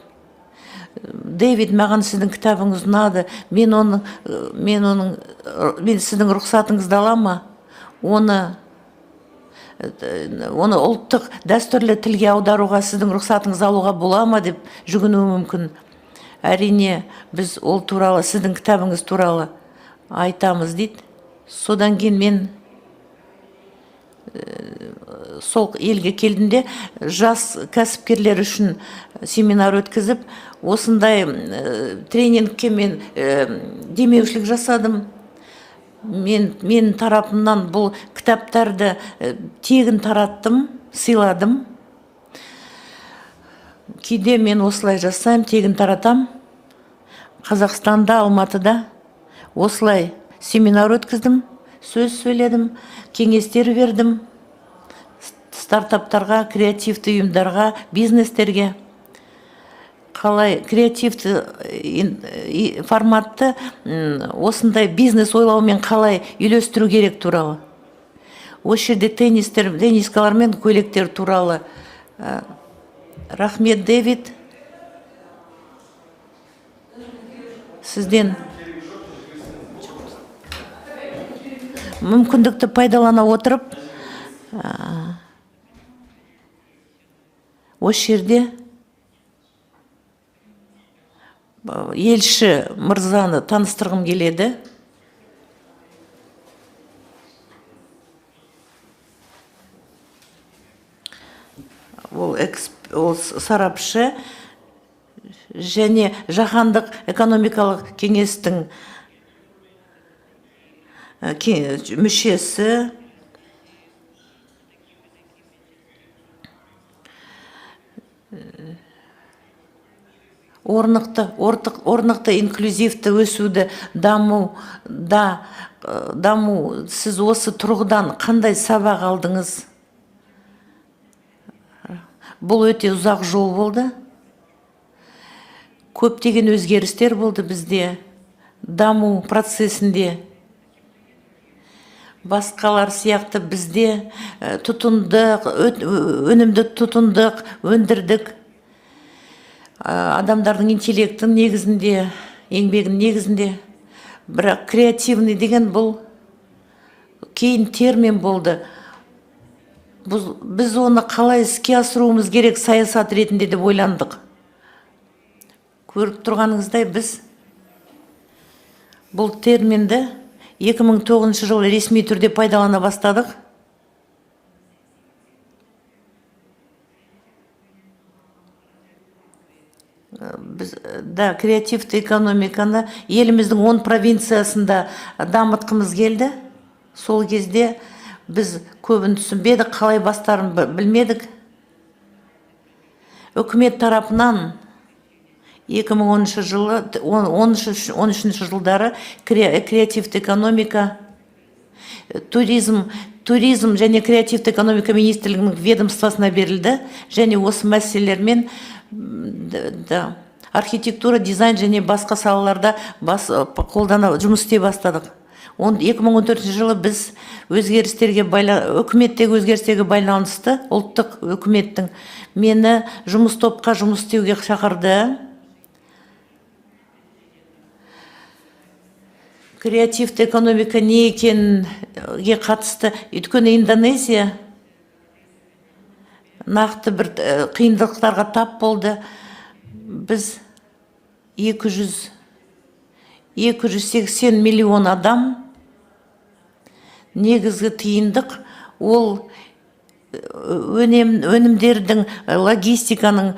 Дэвид, маған сіздің кітабыңыз ұнады, мен сіздің рұқсатыңызды аламын, оны ұлттық дәстүрлі тілге аударуға сіздің рұқсатыңызды алуға бола ма деп жүгінуі мүмкін. Әрине, біз ол туралы, сіздің кітабыңыз туралы айтамыз дейді. Содан кейін мен сол елге келдімде жас кәсіпкерлер үшін семинар өткізіп, осындай тренингке мен демеушілік жасадым. Мен тарапымнан бұл кітаптарды тегін тараттым, сыйладым. Кейде мен осылай жасаймын, тегін таратам. Қазақстанда, Алматыда осылай семинар өткіздім, сөз сөйледім, кеңестер бердім. Стартаптарға, креативті ұйымдарға, бизнестерге қалай креативті форматты осындай бизнес ойлаумен қалай үйлестіру керек туралы. Осы жерде теннискалар мен көйлектер туралы. Рахмет, Дэвид. Сізден мүмкіндікті пайдалана отырып, осы жерде елші мырзаны таныстырғым келеді. Ол сарапшы және жаһандық экономикалық кеңестің мүшесі. Орнықты инклюзивті өсуді даму, сіз осы тұрғыдан қандай сабақ алдыңыз? Бұл өте ұзақ жол болды. Көптеген өзгерістер болды бізде, даму процесінде. Басқалар сияқты бізде тұтындық, өнімді тұтындық, өндірдік. Адамдардың интеллектінің негізінде, еңбегінің негізінде. Бірақ креативный деген бұл кейін термин болды. Біз оны қалай іске асыруымыз керек саясат ретінде деп ойландық. Көріп тұрғаныңыздай біз бұл терминді 2009 жылы ресми түрде пайдалана бастадық. Біз креативті экономиканы еліміздің 10 провинциясында дамытқымыз келді. Сол кезде біз көбін түсінбедік, қалай бастарын білмедік. Үкімет тарапынан 2013 жылдары креативті экономика, туризм және креативті экономика министрлігінің ведомствосына берілді. Және осы мәселелермен архитектура, дизайн және басқа салаларда қолдана жұмыс істей бастадық. 2014 жылы біз үкіметтегі өзгерістерге байланысты ұлттық үкіметтің мені жұмыс топқа жұмыс істеуге шақырды. Креативті экономика не екенге қатысты, өйткені Индонезия нақты бір қиындықтарға тап болды. Біз 280 миллион адам негізгі тиындық, ол өнімдердің, логистиканың,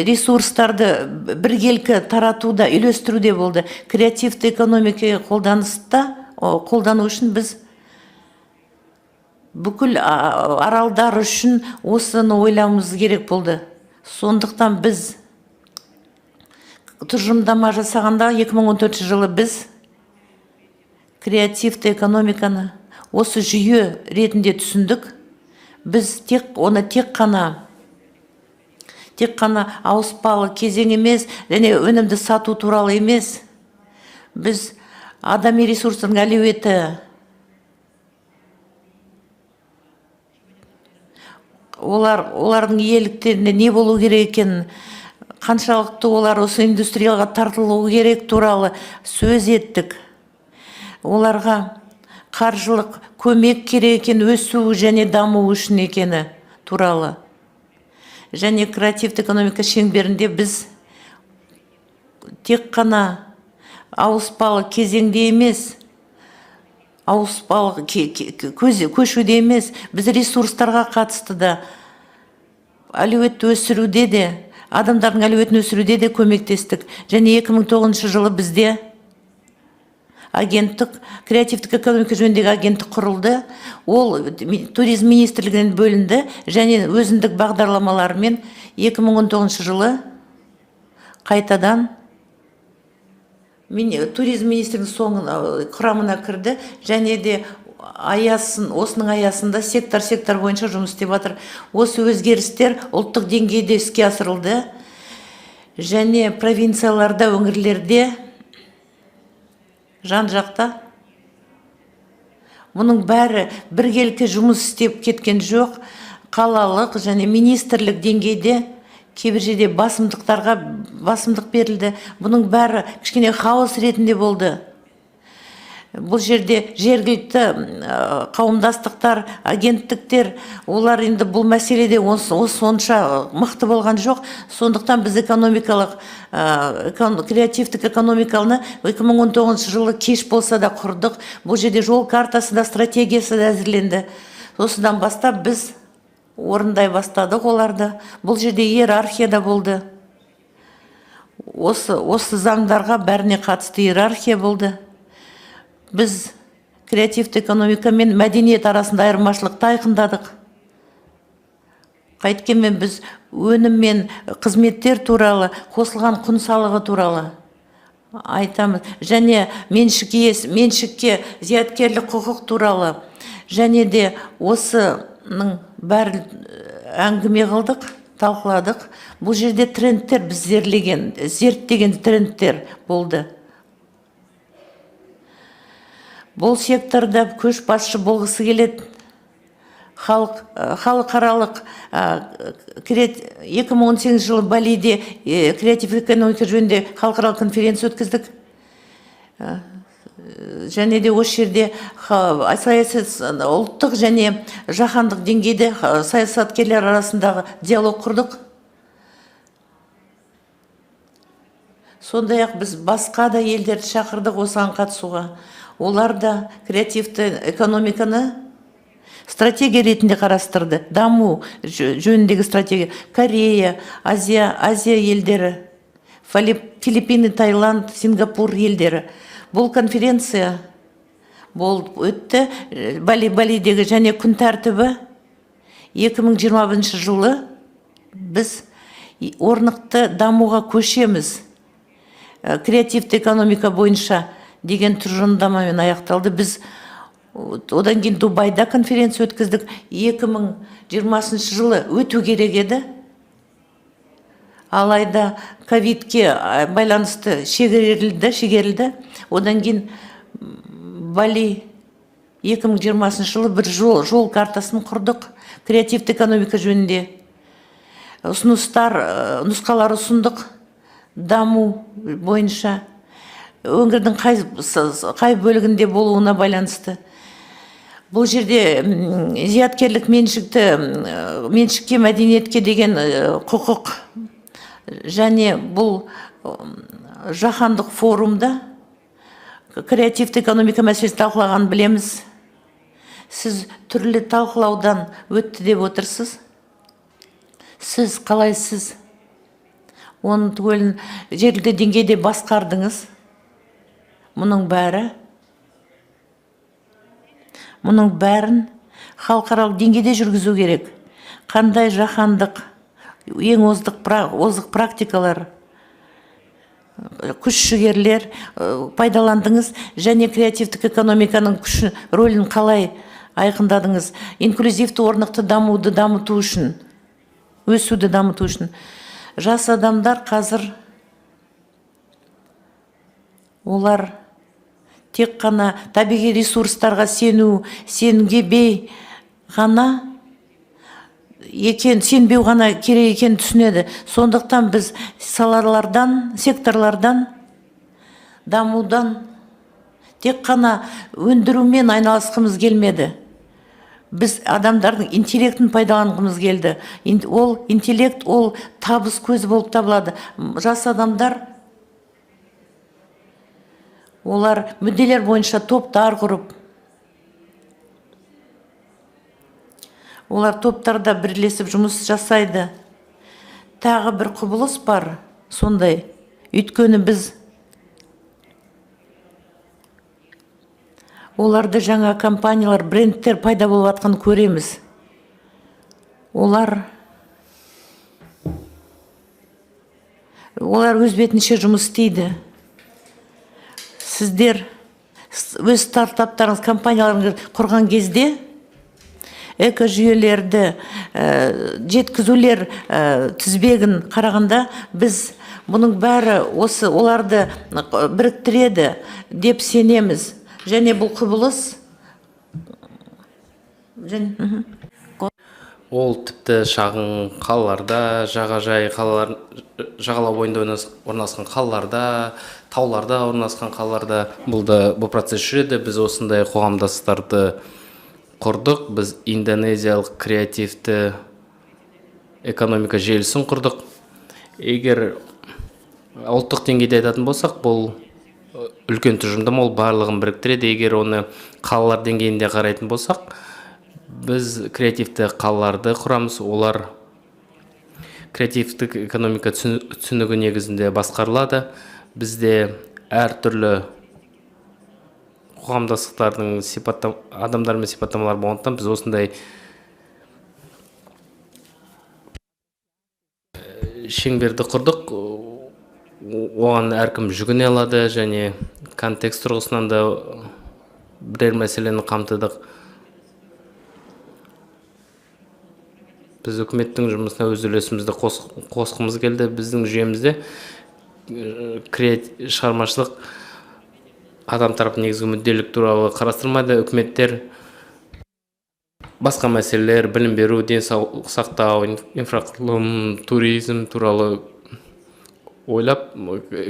ресурстарды біргелкі таратуда, үйлестіруде болды. Креативті экономикаға қолдану үшін біз бүкіл аралдар үшін осыны ойлауымыз керек болды. Сондықтан біз тұжырымдама жасағанда 2014 жылы біз креативті экономиканы осы жүйе ретінде түсіндік. Біз оны тек қана ауыспалы кезең емес, және өнімді сату туралы емес. Біз адами ресурстың әлеуеті, олардың иеліктеріне не болу керек екенін, қаншалықты олар осы индустрияға тартылуы керек туралы сөз еттік. Оларға қаржылық көмек керек екен өсу және даму үшін екені туралы. Және креативті экономика шеңберінде біз тек қана ауыспалы кезеңде емес, ауыспалы көшуде емес, біз ресурстарға қатысты да, әлеуетті өсіруде де, адамдардың әлеуетін өсіруде де көмектестік. Және 2009 жылы бізде агенттік, креативтік экономика жөніндегі агенттік құрылды. Ол туризм министрлігінен бөлінді және өзіндік бағдарламаларымен 2019 жылы қайтадан туризм министрлігінің құрамына кірді және де осының аясында сектор бойынша жұмыс істеп жатыр. Осы өзгерістер ұлттық деңгейде іске асырылды және провинцияларда, өңірлерде, жан жақта. Мұның бәрі біргелкі жұмыс істеп кеткен жоқ. Қалалық және министрлік деңгейде кейбір жерде басымдық берілді. Бұның бәрі кішкене хаос ретінде болды. Бұл жерде жергілікті қауымдастықтар, агенттіктер, олар енді бұл мәселеде сонша мықты болған жоқ. Сондықтан біз креативтік экономиканы 2019 жылы кеш болса да құрдық. Бұл жерде жол картасы да, стратегиясы да әзірленді. Осыдан бастап біз орындай бастадық оларды. Бұл жерде иерархия да болды. Осы заңдарға бәріне қатысты иерархия болды. Біз креативті экономика мен мәдениет арасында айырмашылықты айқындадық. Қайткенмен біз өнім мен қызметтер туралы, қосылған құн салығы туралы айтамыз. Және меншікке зияткерлік құқық туралы және де осының бәрін әңгіме қылдық, талқыладық. Бұл жерде трендтер біз зерттеген трендтер болды. Бұл секторда көшбасшы болғысы келеді. Халықаралық 2018 жылы Балиде креативті экономика жөнінде халықаралық конференция өткіздік. Және де осы жерде ұлттық және жаһандық деңгейде саясаткерлер арасындағы диалог құрдық. Сондай-ақ біз басқа да елдерді шақырдық осыған қатысуға. Олар да креативті экономиканы стратегия ретінде қарастырды. Даму жөніндегі стратегия. Корея, Азия елдері, Филиппины, Таиланд, Сингапур елдері. Бұл конференция болып өтті. Балидегі және күн тәртібі 2021 жылы біз орнықты дамуға көшеміз. Креативті экономика бойынша деген тұжырымдамамен аяқталды. Біз одан кейін Дубайда конференция өткіздік. 2020 жылы өту керек еді. Алайда ковидке байланысты шегерілді. Одан кейін Бали 2020 жылы бір жол картасын құрдық. Креативті экономика жөнінде нұсқалар ұсындық. Даму бойынша өңірдің қай бөлігінде болуына байланысты. Бұл жерде зияткерлік меншікке, мәдениетке деген құқық және бұл жаһандық форумда креативті экономика мәселесін талқылағанын білеміз. Сіз түрлі талқылаудан өтті деп отырсыз. Сіз қалайсыз? Оның түгелін жергілікті деңгейде басқардыңыз. Мұның бәрін халықаралық деңгейде жүргізу керек. Қандай жаһандық ең озық практикалар күш-жігерлер пайдаландыңыз және креативтік экономиканың күшін рөлін қалай айқындадыңыз? Инклюзивті орнықты дамуды дамыту үшін, өсуді дамыту үшін. Жас адамдар қазір олар тек қана табиғи ресурстарға сенуге бей ғана сенбеу ғана керек екенін түсінеді. Сондықтан біз секторлардан, дамудан тек қана өндірумен айналысқымыз келмеді. Біз адамдардың интеллектін пайдаланғымыз келді. Ол интеллект, ол табыс көзі болып табылады. Жас адамдар, олар мүдделер бойынша топтар құрып, олар топтарда бірлесіп жұмыс жасайды. Тағы бір құбылыс бар сондай. Өйткені біз оларды жаңа компаниялар, брендтер пайда болып атқан көреміз. Олар өз бетінше жұмыс істейді. Сіздер өз стартаптарыңыз, компанияларыңыз құрған кезде экожүйелерді жеткізулер тізбегін қарағанда біз бұның бәрі оларды біріктіреді деп сенеміз. Және бұл құбылыс ол тіпті шағын қалаларда, жағалау бойында орналасқан қалаларда, тауларда орналасқан қалаларда бұл процесс жүреді. Біз осындай қоғамдастықтарды құрдық. Біз индонезиялық креативті экономика желісін құрдық. Егер ұлттық деңгейде айтатын болсақ, бұл үлкен тұжырымдама, ол барлығын біріктіреді. Егер оны қалалар деңгейінде қарайтын болсақ, біз креативті қалаларды құрамыз. Олар креативтік экономика түсінігі негізінде басқарылады. Бізде әртүрлі қоғамдастықтардың адамдармен сипаттамалар болғандықтан біз осындай шеңберді құрдық. Оған әркім жүгіне алады және контекст тұрғысынан да бірер мәселені қамтыдық. Біз үкіметтің жұмысына өз үлесімізді қосқымыз келді. Біздің жүйемізде шығармашылық адам тарапы негізгі мүдделік туралы қарастырмайды. Үкіметтер басқа мәселелер, білім беру, денсаулық сақтау, инфрақұрылым, туризм туралы ойлап,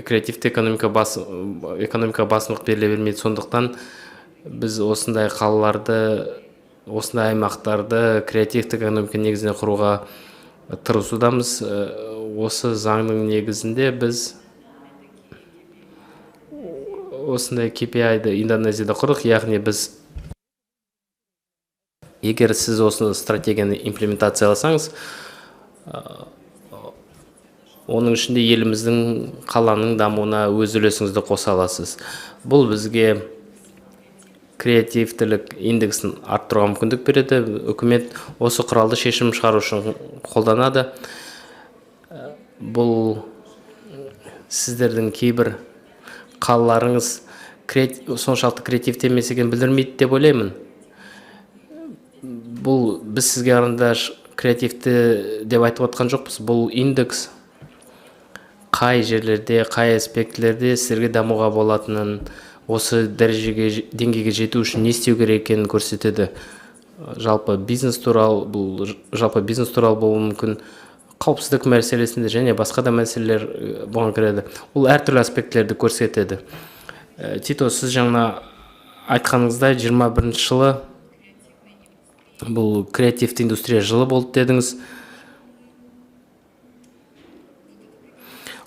креативті экономика басымдық беріле бермейді. Сондықтан біз осындай қалаларды, осындай аймақтарды креативті экономика негізіне құруға тырысудамыз. Осы заңның негізінде біз осындай KPI-ді Индонезияда құрдық. Яғни біз, егер сіз осы стратегияны имплементацияласаңыз, оның ішінде еліміздің, қаланың дамуына өз үлесіңізді қоса аласыз. Бұл бізге креативтілік индексін арттыруға мүмкіндік береді. Үкімет осы құралды шешім шығару үшін қолданады. Бұл сіздердің кейбір қалаларыңыз соншалықты креативті емес екенін білдірмейді деп ойлаймын. Бұл біз сізге арында креативті деп айтып отқан жоқпыз. Бұл индекс қай жерлерде, қай аспектілерде сіздерге дамуға болатынын, осы деңгейге жету үшін не істеу керек екенін көрсетеді. Жалпы бизнес туралы болуы мүмкін, қауіпсіздік мәселесінде және басқа да мәселелер бұған кіреді. Ол әртүрлі аспектілерді көрсетеді. Тито, сіз жаңа айтқаныңыздай 21 жылы бұл креативті индустрия жылы болды дедіңіз.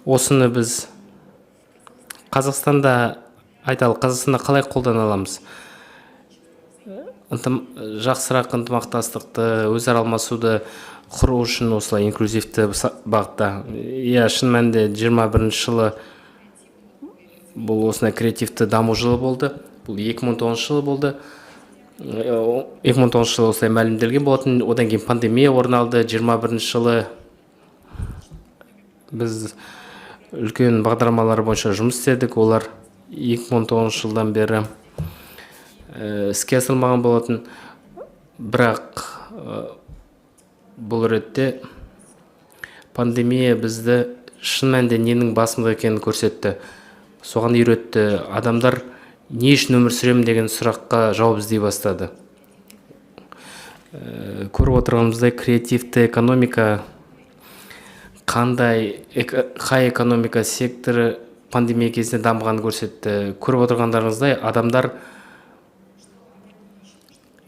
Осыны біз Қазақстанда қалай қолдана аламыз? Жақсырақ ынтымақтастықты, өзара алмасуды құру үшін осылай инклюзивті бағытта. Шын мәнінде 21 жылы бұл осындай креативті даму жылы болды. Бұл 2019 жылы болды. 2019 жылы осылай мәлімделген болатын. Одан кейін пандемия орын алды. 21 жылы біз үлкен бағдарламалар бойынша жұмыс істедік. Олар 2019 жылдан бері іске асырылмаған болатын. Бірақ бұл ретте пандемия бізді шын мәнінде ненің басымдық екенін көрсетті. Соған үйретті. Адамдар не үшін өмір сүремін деген сұраққа жауап іздей бастады. Көріп отырғанымыздай креативті экономика қай экономика секторы пандемия кезінде дамығанын көрсетті. Көріп отырғандарыңыздай адамдар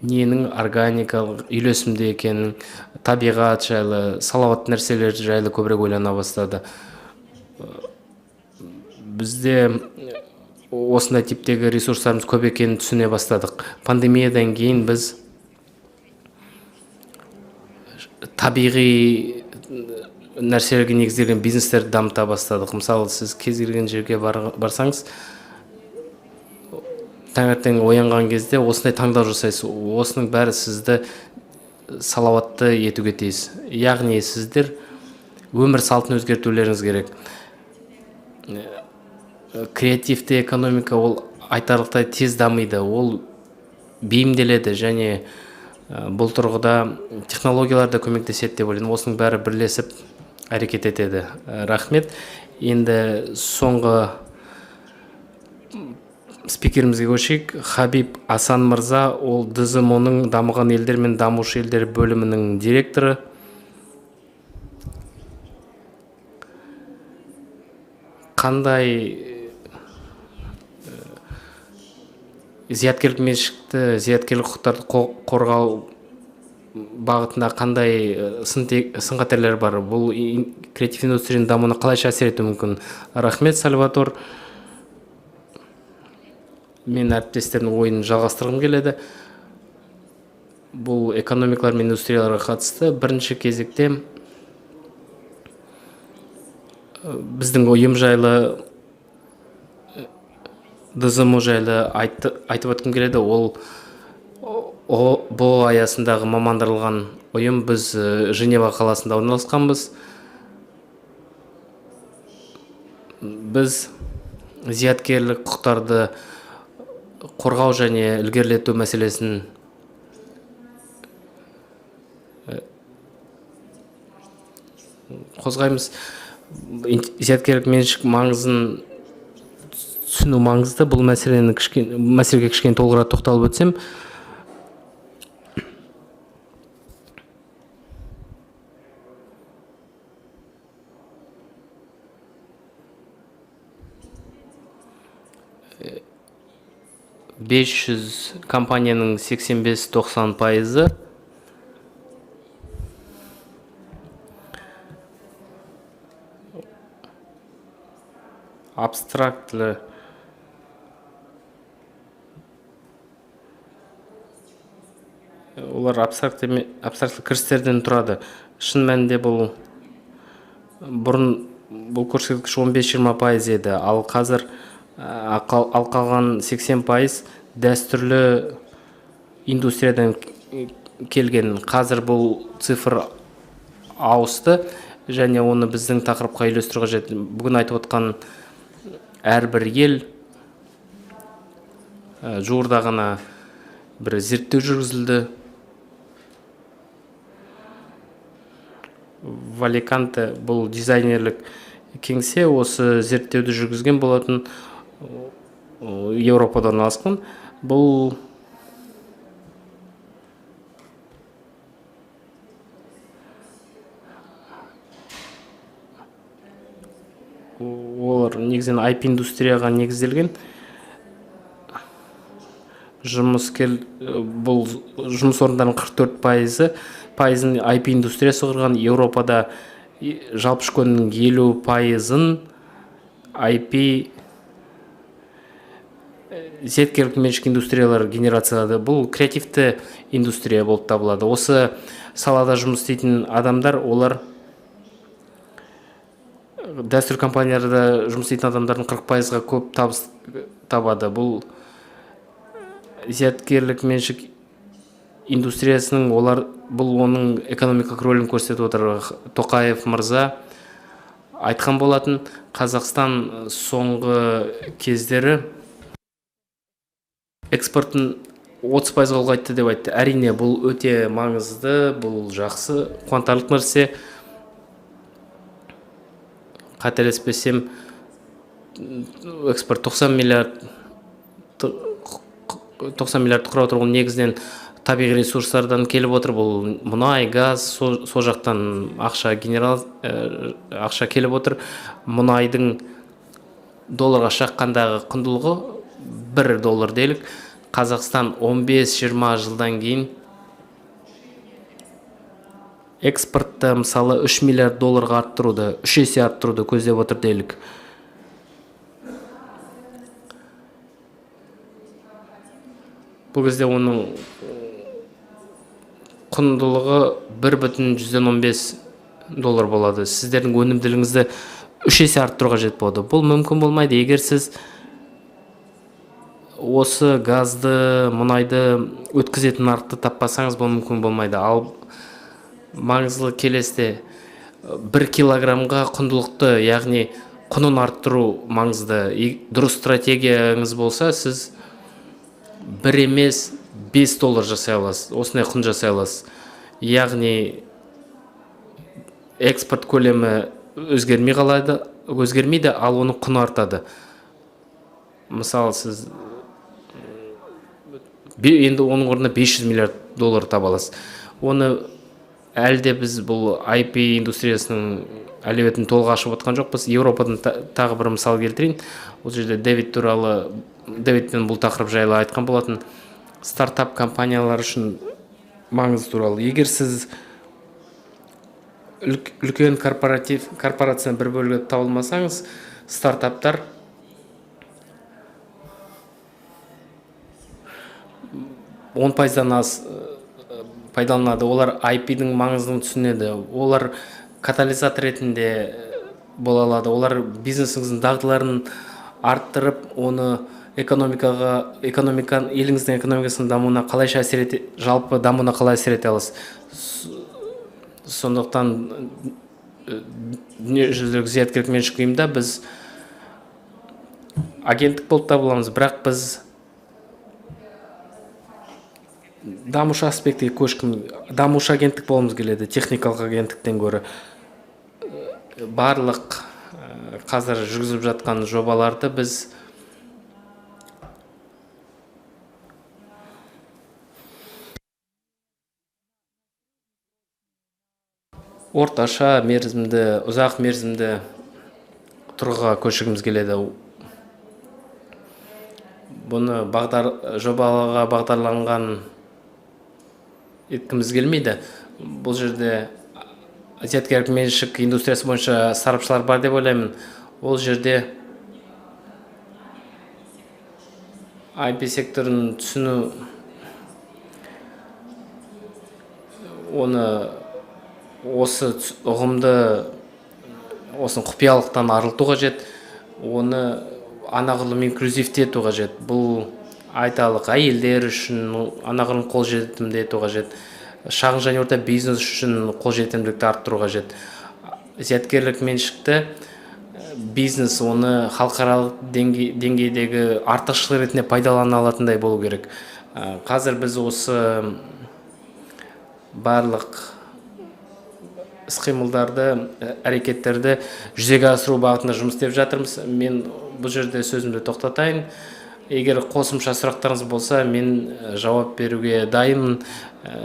ненің органикалық үйлесімді екенін, табиғат жайлы, салауатты нәрселер жайлы көбірек ойлана бастады. Бізде осындай типтегі ресурстарымыз көп екенін түсіне бастадық. Пандемиядан кейін біз табиғи нәрселерге негізделген бизнестерді дамыта бастадық. Мысалы, сіз кез келген жерге барсаңыз, таңертең оянған кезде осындай таңдау жасайсыз. Осының бәрі сізді салауатты етуге тиіс. Яғни сіздер өмір салтын өзгертулеріңіз керек. Креативті экономика ол айтарлықтай тез дамиды. Ол бейімделеді және бұл тұрғыда технологиялар да көмектеседі деп ойлаймын. Осының бәрі бірлесіп әрекет етеді. Рахмет. Енді соңғы спикерімізге көшейік. Хабиб Асан мырза, ол ДЗМО-ның дамыған елдер мен дамушы елдер бөлімінің директоры. Қандай зияткерлік меншікті, зияткерлік құқықтарды қорғау бағытында қандай сын-қатерлер бар? Бұл креатив индустрияның дамуына қалайша әсер етуі мүмкін? Рахмет, Сальватор. Мен әріптестердің ойын жалғастырғым келеді. Бұл экономикалар мен индустрияларға қатысты. Бірінші кезекте біздің ойым жайлы, ДЗМО жайлы айтып өткім келеді. Ол бұл аясындағы мамандырылған ойым. Біз Женева қаласында орналасқанбыз. Біз зияткерлік құқықтарды қорғау және ілгерілету мәселесін қозғаймыз. Зияткерлік меншік маңызын түсіну маңызды. Бұл мәселеге кішкене толығырақ тоқталып өтсем, компанияның 85-90% абстрактілі абстрактлы кірістерден тұрады. Шын мәнінде бұрын бұл көрсеткіш 15-20% еді, ал қазір қалған 80% дәстүрлі индустриядан келген. Қазір бұл цифр ауысты және оны біздің тақырыпқа үйлестіру қажет. Бүгін айтып отқан әрбір ел жуырда ғана бір зерттеу жүргізілді. Валиканте бұл дизайнерлік кеңсе осы зерттеуді жүргізген болатын. Еуропада орналасқан. Бұл олар негізінен IP индустрияға негізделген. Бұл жұмыс орындарының 44%-ын IP индустриясы құрған. Еуропада жалпы ішкі өнімнің 50%-ын IP зияткерлік меншік индустриялар генерациялады. Бұл креативті индустрия болып табылады. Осы салада жұмыс істейтін адамдар, олар дәстүр компанияларда жұмыс істейтін адамдардың 40%-ға көп табыс табады. Бұл зияткерлік меншік индустриясының бұл оның экономикалық рөлін көрсетіп отыр. Тоқаев мырза айтқан болатын. Қазақстан соңғы кездері экспортын 30%-ға ұлғайтты деп айтты. Әрине, бұл өте маңызды, бұл жақсы, қуантарлық нәрсе. Қателеспесем, экспорт 90 миллиард құрап отыр. Ол негізінен табиғи ресурстардан келіп отыр. Бұл мұнай, газ, сол жақтан ақша келіп отыр. Мұнайдың долларға шаққандағы құндылығы $1 делік. Қазақстан 15-20 жылдан кейін экспортты мысалы $3 миллиард арттыруды, 3 есе арттыруды көздеп отыр делік. Бұл кезде оның құндылығы $1,15 болады. Сіздердің өнімділігіңізді 3 есе арттыруға қажет болады. Бұл мүмкін болмайды. Егер сіз осы газды, мұнайды өткізетін нарықты таппасаңыз, бұл мүмкін болмайды. Ал маңызды келесте 1 килограммға құндылықты, яғни құнын арттыру маңызды. Дұрыс стратегияңыз болса, сіз 1 емес $5 жасай аласыз. Осындай құн жасай аласыз. Яғни экспорт көлемі өзгермейді, ал оның құны артады. Мысалы, сіз енді оның орнына $500 миллиард таба аласыз. Оны әлде біз бұл IP индустриясының әлеуетін толық ашып отқан жоқпыз. Еуропадан тағы бір мысал келтірейін. Ол жерде Дэвидпен бұл тақырып жайлы айтқан болатын. Стартап компаниялар үшін маңызы туралы. Егер сіз үлкен корпорацияның бір бөлігі табылмасаңыз, стартаптар 10%-дан аз пайдаланады. Олар IP-дің маңыздығын түсінеді. Олар катализатор ретінде бола алады. Олар бизнесіңіздің дағдыларын арттырып, оны еліңіздің экономикасының дамуына қалайша жалпы дамуына қалай әсер ете аласыз. Сондықтан дүниежүзілік зияткерлік меншік ұйымда біз агенттік болып табыламыз, бірақ біз дамушы аспектіге дамушы агенттік болғымыз келеді, техникалық агенттіктен гөрі. Барлық қазір жүргізіп жатқан жобаларды біз орташа мерзімді, ұзақ мерзімді тұрғыға көшіргіміз келеді. Бұны жобаға бағдарланған еткіміз келмейді. Бұл жерде зияткерлік меншік индустриясы бойынша сарапшылар бар деп ойлаймын. Ол жерде IP секторын түсіну, оны осы ұғымды, осын құпиялықтан арылту қажет, оны анағұрлым инклюзивті ету қажет. Бұл айталық әйелдер үшін анағұрлым қолжетімді ету қажет. Шағын және орта бизнес үшін қолжетімділікті арттыру қажет. Зияткерлік меншікті бизнес оны халықаралық деңгейдегі артықшылық ретінде пайдалана алатындай болу керек. Қазір біз осы барлық іс-қимылдарды, әрекеттерді жүзеге асыру бағытында жұмыс істеп жатырмыз. Мен бұл жерде сөзімді тоқтатайын. Егер қосымша сұрақтарыңыз болса, мен жауап беруге дайынмын.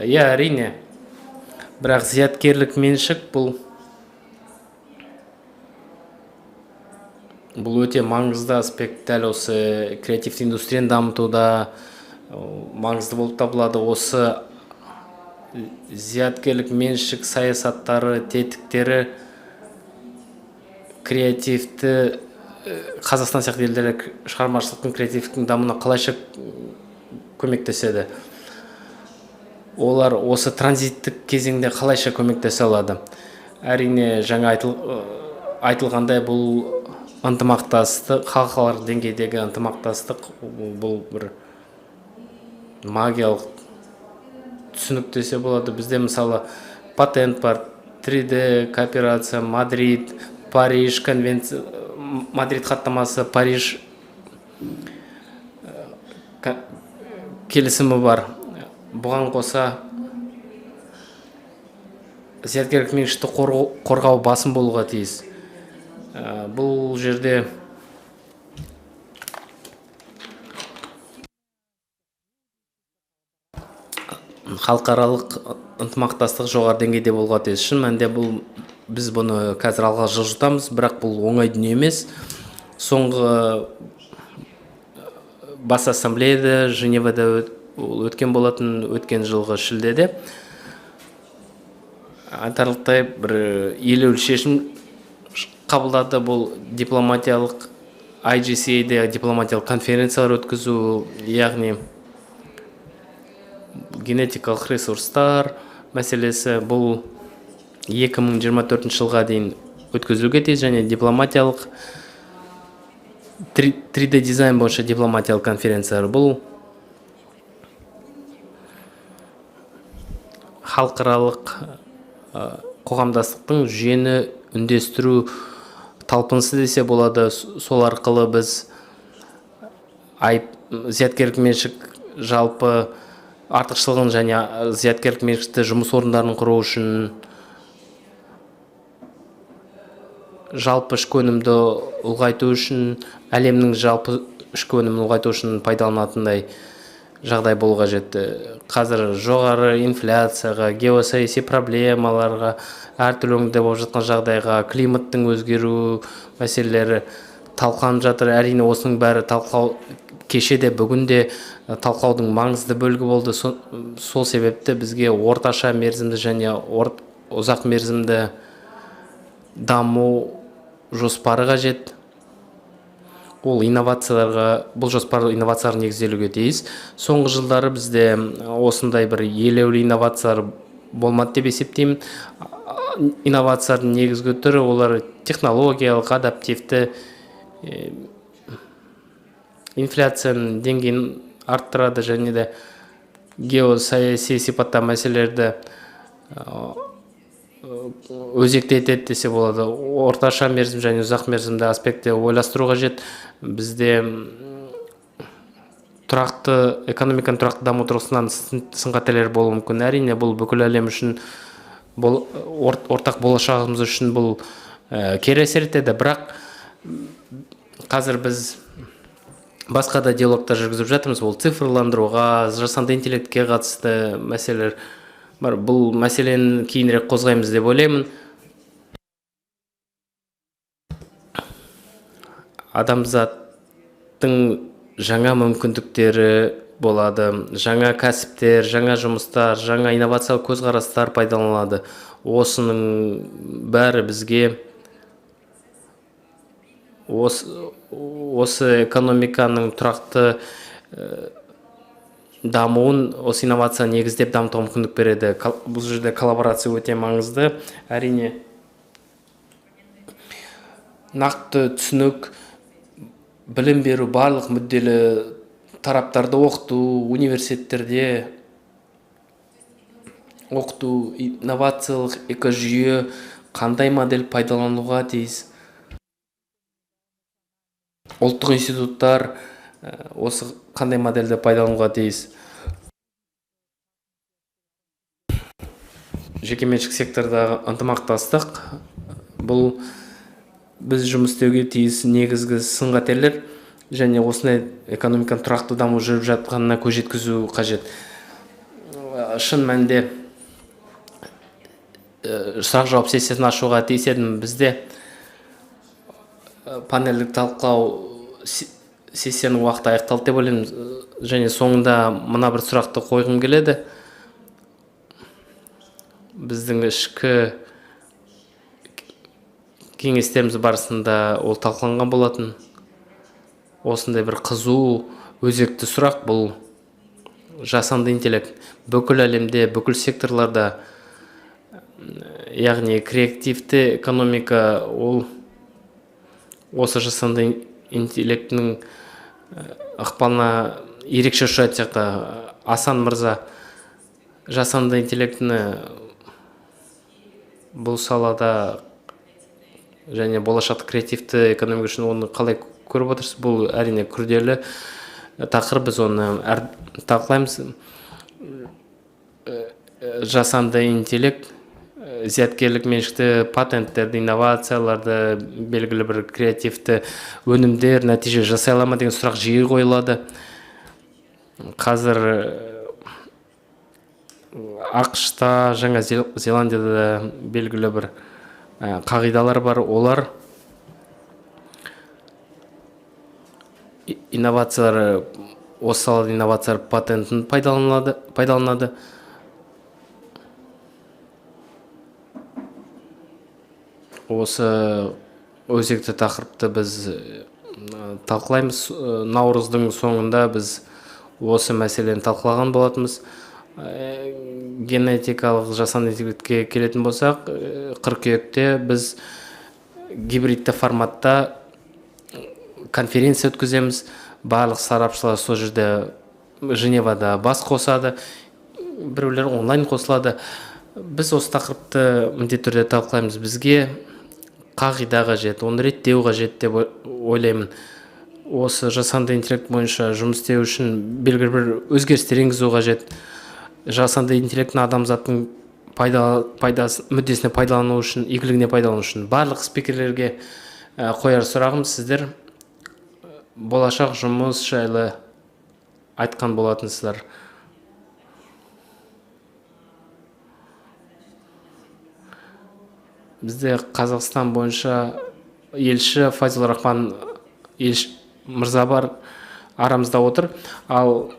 Әрине. Бірақ зияткерлік меншік бұл өте маңызды аспект. Дәл осы креативті индустрияны дамытуда маңызды болып табылады. Осы зияткерлік меншік саясаттары, тетіктері креативті Қазақстан сияқты елдері шығармашылықтың, креативтің дамуына қалайша көмектеседі? Олар осы транзиттік кезеңде қалайша көмектесе алады? Әрине, жаңа айтылғандай, бұл ынтымақтастық, халықаралық деңгейдегі ынтымақтастық, бұл бір магиялық түсінік десе болады. Бізде мысалы патент бар, 3D кооперация, Мадрид, Париж конвенция, Мадрид хаттамасы, Париж келісімі бар. Бұған қоса зияткерлік меншікті қорғау басым болуға тиіс. Бұл жерде халықаралық ынтымақтастық жоғары деңгейде болуға тиіс. Шын мәнінде біз бұны қазір алға жылжытамыз, бірақ бұл оңай дүние емес. Соңғы бас ассамблеяда Женевада өткен болатын, өткен жылғы шілдеде айтарлықтай бір елеулі шешім қабылдады. Бұл дипломатиялық IGCA-де дипломатиялық конференциялар өткізу, яғни генетикалық ресурстар мәселесі бұл 2024 жылға дейін өткізілуге тиіс, және дипломатиялық 3D дизайн бойынша дипломатиялық конференциялар бұл халықаралық қоғамдастықтың жүйені үндестіру талпынысы десе болады. Сол арқылы біз зияткерлік меншік жалпы артықшылығын және зияткерлік меншікті жұмыс орындарын құру үшін, жалпы ішкі өнімді ұлғайту үшін, әлемнің жалпы ішкі өнімін ұлғайту үшін пайдаланатындай жағдай болуға жетті. Қазір жоғары инфляцияға, геосаяси проблемаларға, әртүрлі өңірде болып жатқан жағдайға, климаттың өзгеру мәселелері талқыланып жатыр. Әрине осының бәрі талқылау кешеде, бүгінде талқылаудың маңызды бөлігі болды. Сол себепті бізге орташа мерзімді және ұзақ мерзімді даму жоспары қажет. Бұл жоспар инновацияларға негізделуге тиіс. Соңғы жылдары бізде осындай бір елеулі инновациялар болмады деп есептеймін. Инновациялардың негізгі түрі олар технологиялық, адаптивті, инфляцияның деңгейін арттырады және де геосаяси сипатта мәселелерді өзекті етеді десе болады. Орташа мерзім және ұзақ мерзімді аспектте ойластыру қажет. Бізде экономиканың тұрақты даму тұрғысынан сын-қатерлер болуы мүмкін. Әрине бұл бүкіл әлем үшін, ортақ болашағымыз үшін бұл кері әсер етеді. Бірақ қазір біз басқа да диалогтар жүргізіп жатырмыз. Ол цифрландыруға, жасанды интеллектке қатысты мәселелер бар. Бұл мәселені кейінірек қозғаймыз деп ойлаймын. Адамзаттың жаңа мүмкіндіктері болады, жаңа кәсіптер, жаңа жұмыстар, жаңа инновациялық көзқарастар пайдаланылады. Осының бәрі бізге осы экономиканың тұрақты дамуын, осы инновация негіздеп дамытуға мүмкіндік береді. Бұл жерде коллаборация өте маңызды. Әрине нақты түсінік, білім беру, барлық мүдделі тараптарды оқыту, университеттерде оқыту, инновациялық экожүйе қандай модель пайдалануға тиіс. Ұлттық институттар осы қандай модельді пайдалануға тиіс. Жекеменшік сектордағы ынтымақтастық бұл біз жұмыс істеуге тиіс негізгі сын-қатерлер және осындай экономиканың тұрақты даму жүріп жатқанына көз жеткізу қажет. Шын мәнінде сұрақ-жауап сессиясын ашуға тиіс едім. Бізде панельдік талқылау сессияның уақыты аяқталды деп ойлаймын, және соңында мына бір сұрақты қойғым келеді. Біздің ішкі кеңестеріміз барысында ол талқыланған болатын. Осындай бір қызу, өзекті сұрақ бұл жасанды интеллект. Бүкіл әлемде, бүкіл секторларда, яғни креативті экономика ол осы жасанды интеллектінің ықпалына ерекше ұшырайды сияқты. Асан мырза жасанды интеллектіні бұл салада және болашақта креативті экономика үшін оны қалай көріп отырсыз? Бұл әрине күрделі тақырып, біз оны талқылаймыз. Жасанды интеллект, зияткерлік меншікті патенттерді, инновацияларды, белгілі бір креативті өнімдер, нәтиже жасай ала ма деген сұрақ жиі қойылады. Қазір ақш-та, Жаңа Зеландияда белгілі бір қағидалар бар. Олар инновациялар, осы салада инновациялар патентін пайдаланады. Осы өзекті тақырыпты біз талқылаймыз. Наурыздың соңында біз осы мәселені талқылаған болатынбыз. Генетикалық жасанды интеллектке келетін болсақ, қыркүйекте біз гибридті форматта конференция өткіземіз. Барлық сарапшылар сол жерде Женевада бас қосады, біреулер онлайн қосылады. Біз осы тақырыпты міндетті түрде талқылаймыз. Бізге қағида қажет, оны реттеу қажет деп ойлаймын. Осы жасанды интеллект бойынша жұмыс істеу үшін белгілі бір өзгерістер енгізу қажет. Жасанды интеллекттің адамзаттың мүддесіне пайдалану үшін, игілігіне пайдалану үшін барлық спикерлерге қояр сұрағым, сіздер болашақ жұмыс жайлы айтқан болатынсыздар. Бізде Қазақстан бойынша елші Фазил Рахман мырза бар, арамызда отыр. Ал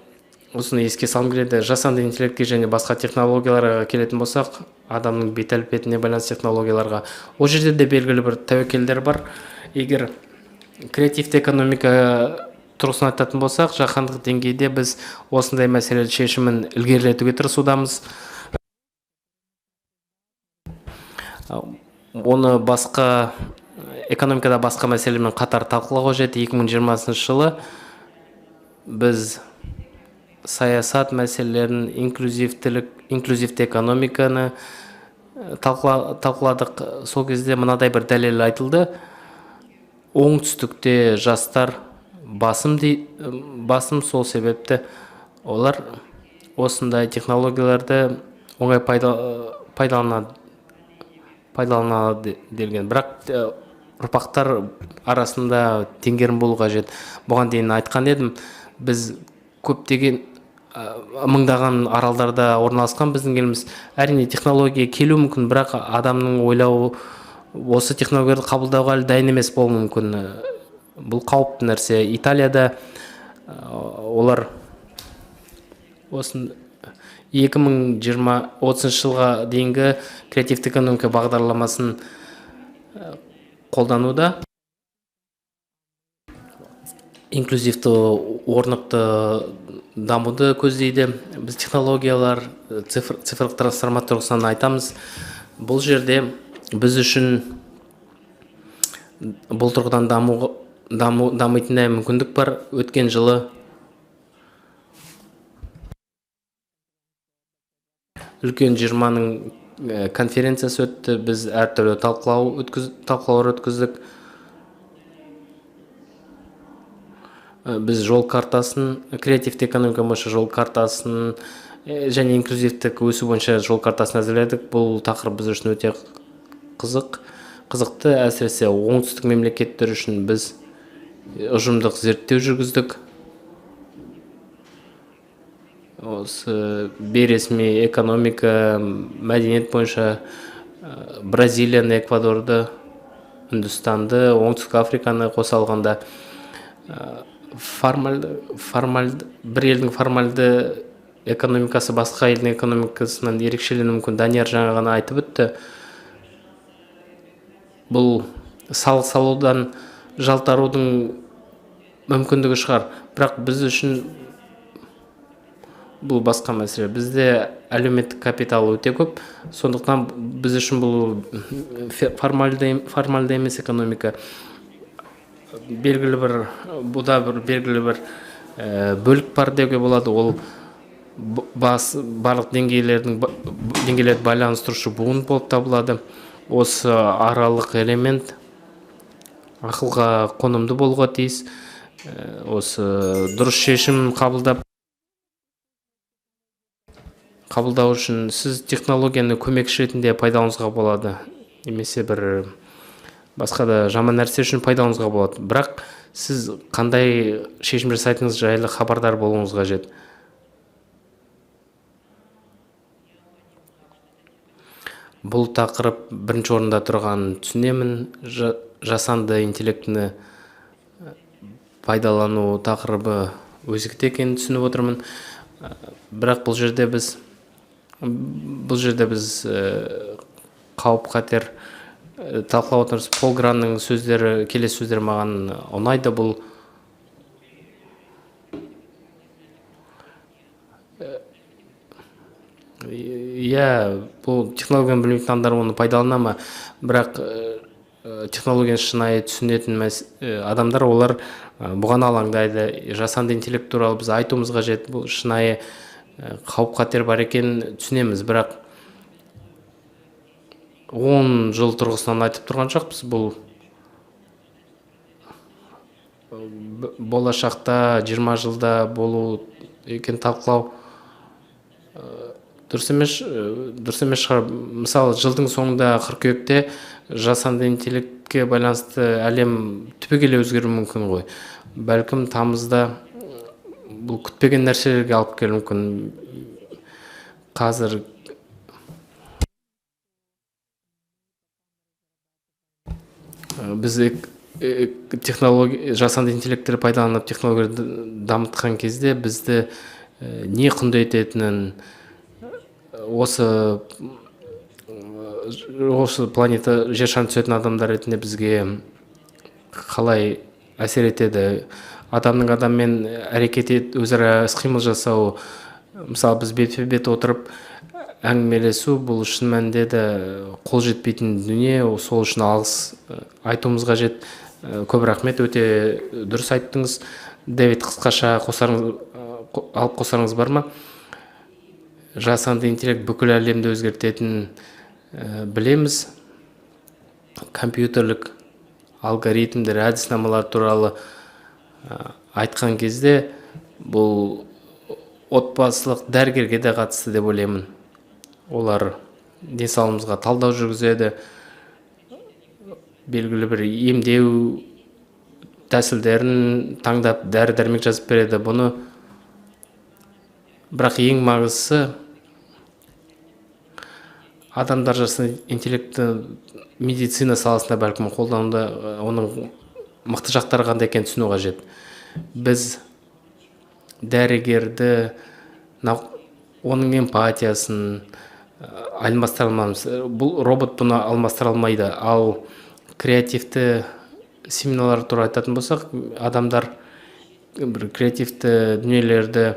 осыны еске салым келеді, жасанды интеллектке және басқа технологияларға келетін болсақ, адамның бет әлпетіне байланысты технологияларға, ол жерде де белгілі бір тәуекелдер бар. Егер креативті экономика тұрғысынан айтатын болсақ, жаһандық деңгейде біз осындай мәселе шешімін ілгерілетуге тырысудамыз. Оны басқа экономикада басқа мәселемен қатар талқылауға қажет. 2020 жылы біз саясат мәселелерін, инклюзивті экономиканы талқыладық. Сол кезде мынадай бір дәлел айтылды. Оңтүстікте жастар басым, сол себепті олар осындай технологияларды оңай пайдаланады делген. Бірақ ұрпақтар арасында теңгерім болу қажет. Бұған дейін айтқан едім, біз көптеген мыңдаған аралдарда орналасқан біздің еліміз. Әрине технология келу мүмкін, бірақ адамның ойлауы осы технологияны қабылдауға әлі дайын емес болуы мүмкін. Бұл қауіпті нәрсе. Италияда олар 2030 жылға дейінгі креативті экономика бағдарламасын қолдануда. Инклюзивті орнықты дамуды көздейді. Біз технологиялар, цифрлық трансформация тұрғысынан айтамыз. Бұл жерде біз үшін бұл тұрғыдан дамитындай мүмкіндік бар. Өткен жылы үлкен 20-ның конференциясы өтті. Біз әртүрлі талқылаулар өткіздік. Біз жол картасын, креативті экономика бойынша жол картасын және инклюзивтік өсу бойынша жол картасын әзірледік. Бұл тақырып біз үшін өте қызықты, әсіресе оңтүстік мемлекеттер үшін біз ұжымдық зерттеу жүргіздік. Осы бейресми экономика, мәдениет бойынша Бразилияны, Эквадорды, Үндістанды, Оңтүстік Африканы қоса алғанда бір елдің формальды экономикасы басқа елдің экономикасынан ерекшеленуі мүмкін. Данияр жаңа ғана айтып өтті. Бұл салық салудан жалтарудың мүмкіндігі шығар. Бірақ біз үшін бұл басқа мәселе. Бізде әлеуметтік капитал өте көп. Сондықтан біз үшін бұл формальды емес экономика. Белгілі бір бөлік бар деуге болады. Ол барлық деңгейлерді байланыстырушы буын болып табылады. Осы аралық элемент акылга конумдуу болууга тийиз. Осы дұрыс шешім қабылдау үшін сіз технологияны көмекші ретінде пайдалануыңызға болады, немесе бір басқа да жаман нәрсе үшін пайдалануыңызға болады. Бірақ сіз қандай шешім жасайтыныңыз жайлы хабардар болуыңыз қажет. Бұл тақырып бірінші орында тұрғанын түсінемін. Жасанды интеллектіні пайдалану тақырыбы өзекті екенін түсініп отырмын. Бірақ бұл жерде біз қауіп қатер талқылап отырмыз. Пол Гранның сөздері, келесі сөздері маған ұнайды. Бұл бұл технологияны білмейтін адамдар оны пайдалана ма? Бірақ технологияны шынайы түсінетін адамдар, олар бұған алаңдайды. Жасанды интеллект туралы біз айтуымыз қажет. Бұл шынайы қауіп қатер бар екенін түсінеміз. Бірақ 10 жыл тұрғысынан айтып тұрған жоқпыз. Бұл болашақта 20 жылда болу екен талқылау дұрыс емес шығар. Мысалы, жылдың соңында қыркүйекте жасанды интеллектке байланысты әлем түбегейлі өзгеруі мүмкін ғой. Бәлкім тамызда бұл күтпеген нәрселерге алып келуі мүмкін. Қазір біз жасанды интеллектті пайдаланып технологияны дамытқан кезде бізді не құнды ететінін, осы планета жер шарына түсетін адамдар ретінде бізге қалай әсер етеді. Адамның адаммен әрекет өзара іс-қимыл жасау, мысалы біз бетпе-бет отырып әңгімелесу, бұл шын мәнінде де қол жетпейтін дүние. Сол үшін алғыс айтуымыз қажет. Көп рахмет, өте дұрыс айттыңыз. Дэвид, қысқаша алып қосарыңыз бар ма? Жасанды интеллект бүкіл әлемді өзгертетінін білеміз. Компьютерлік алгоритмдер, әдіснамалар туралы айтқан кезде бұл отбасылық дәрігерге де қатысты деп ойлаймын. Олар денсаулығымызға талдау жүргізеді, белгілі бір емдеу тәсілдерін таңдап дәрі-дәрмек жазып береді. Бұны бірақ ең маңыздысы адамдар жасанды интеллектті медицина саласында бәлкім қолдануда оның мықты жақтары қандай екенін түсіну қажет. Біз дәрігерді, оның эмпатиясын алмастыра алмаймыз. Бұл робот бұны алмастыра алмайды. Ал креативті семинарлар туралы айтатын болсақ, адамдар бір креативті дүниелерді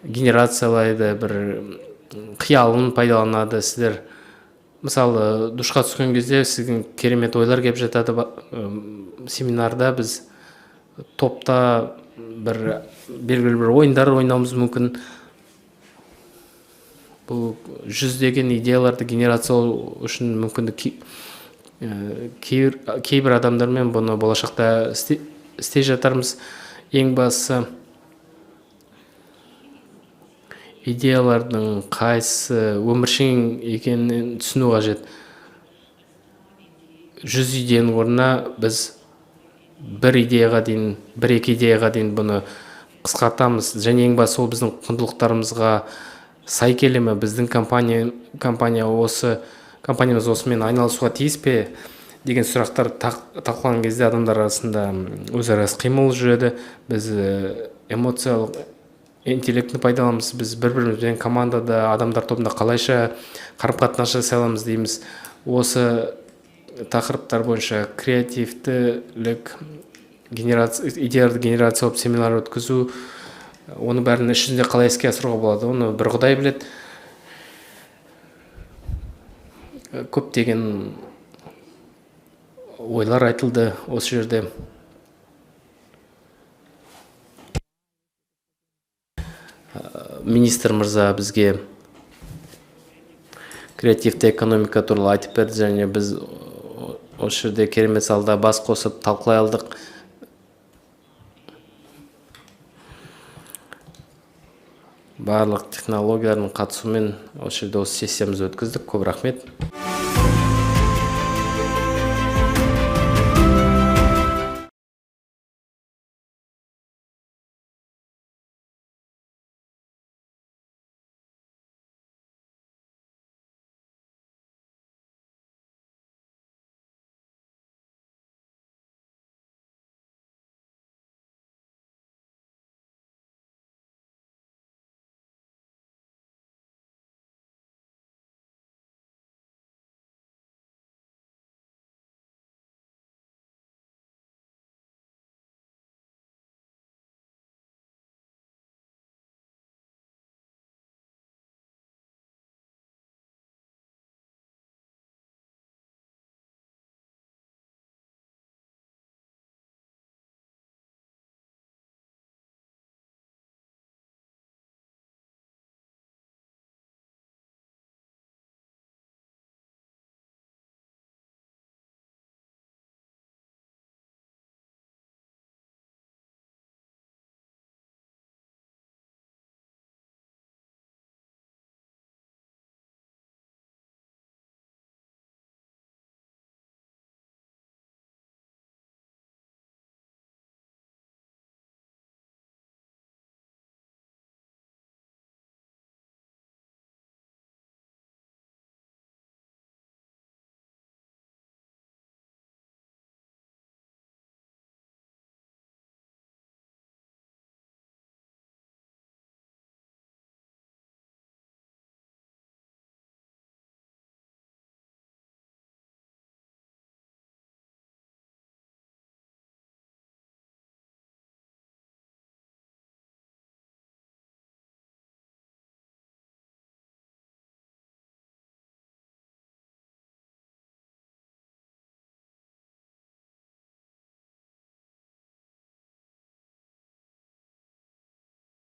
генерациялайды, бір қиялын пайдаланады. Сіздер мысалы душқа түскен кезде сіздің керемет ойлар келіп жатады. Семинарда біз топта бір белгілі бір ойындар ойнауымыз мүмкін. Бұл жүздеген идеяларды генерациялау үшін мүмкіндік. Кейбір адамдармен бұны болашақта істей жатармыз. Ең бастысы идеялардың қайсысы өміршең екенін түсіну қажет. 100 идеяның орнына біз бір-екі идеяға дейін бұны қысқартамыз. Және ең бастысы ол біздің құндылықтарымызға сай келе ме? Біздің компаниямыз осымен айналысуға тиіс пе деген сұрақтар талқылаған кезде адамдар арасында өзара іс-қимыл жүреді. Біз эмоциялық интеллектіні пайдаланамыз. Біз бір-бірімізбен командада, адамдар тобында қалайша қарым-қатынас жасай аламыз дейміз. Осы тақырыптар бойынша креативтілік, идеяларды генерациялап семинар өткізу, оны бәрін ішінде қалай іске асыруға болады, оны бір Құдай біледі. Көптеген ойлар айтылды осы жерде. Министр мырза бізге креативті экономика туралы айтып берді, және біз осы жерде керемет залда бас қосып талқылай алдық. Барлық технологиялардың қатысуымен осы жерде осы сессиямызды өткіздік. Көп рахмет.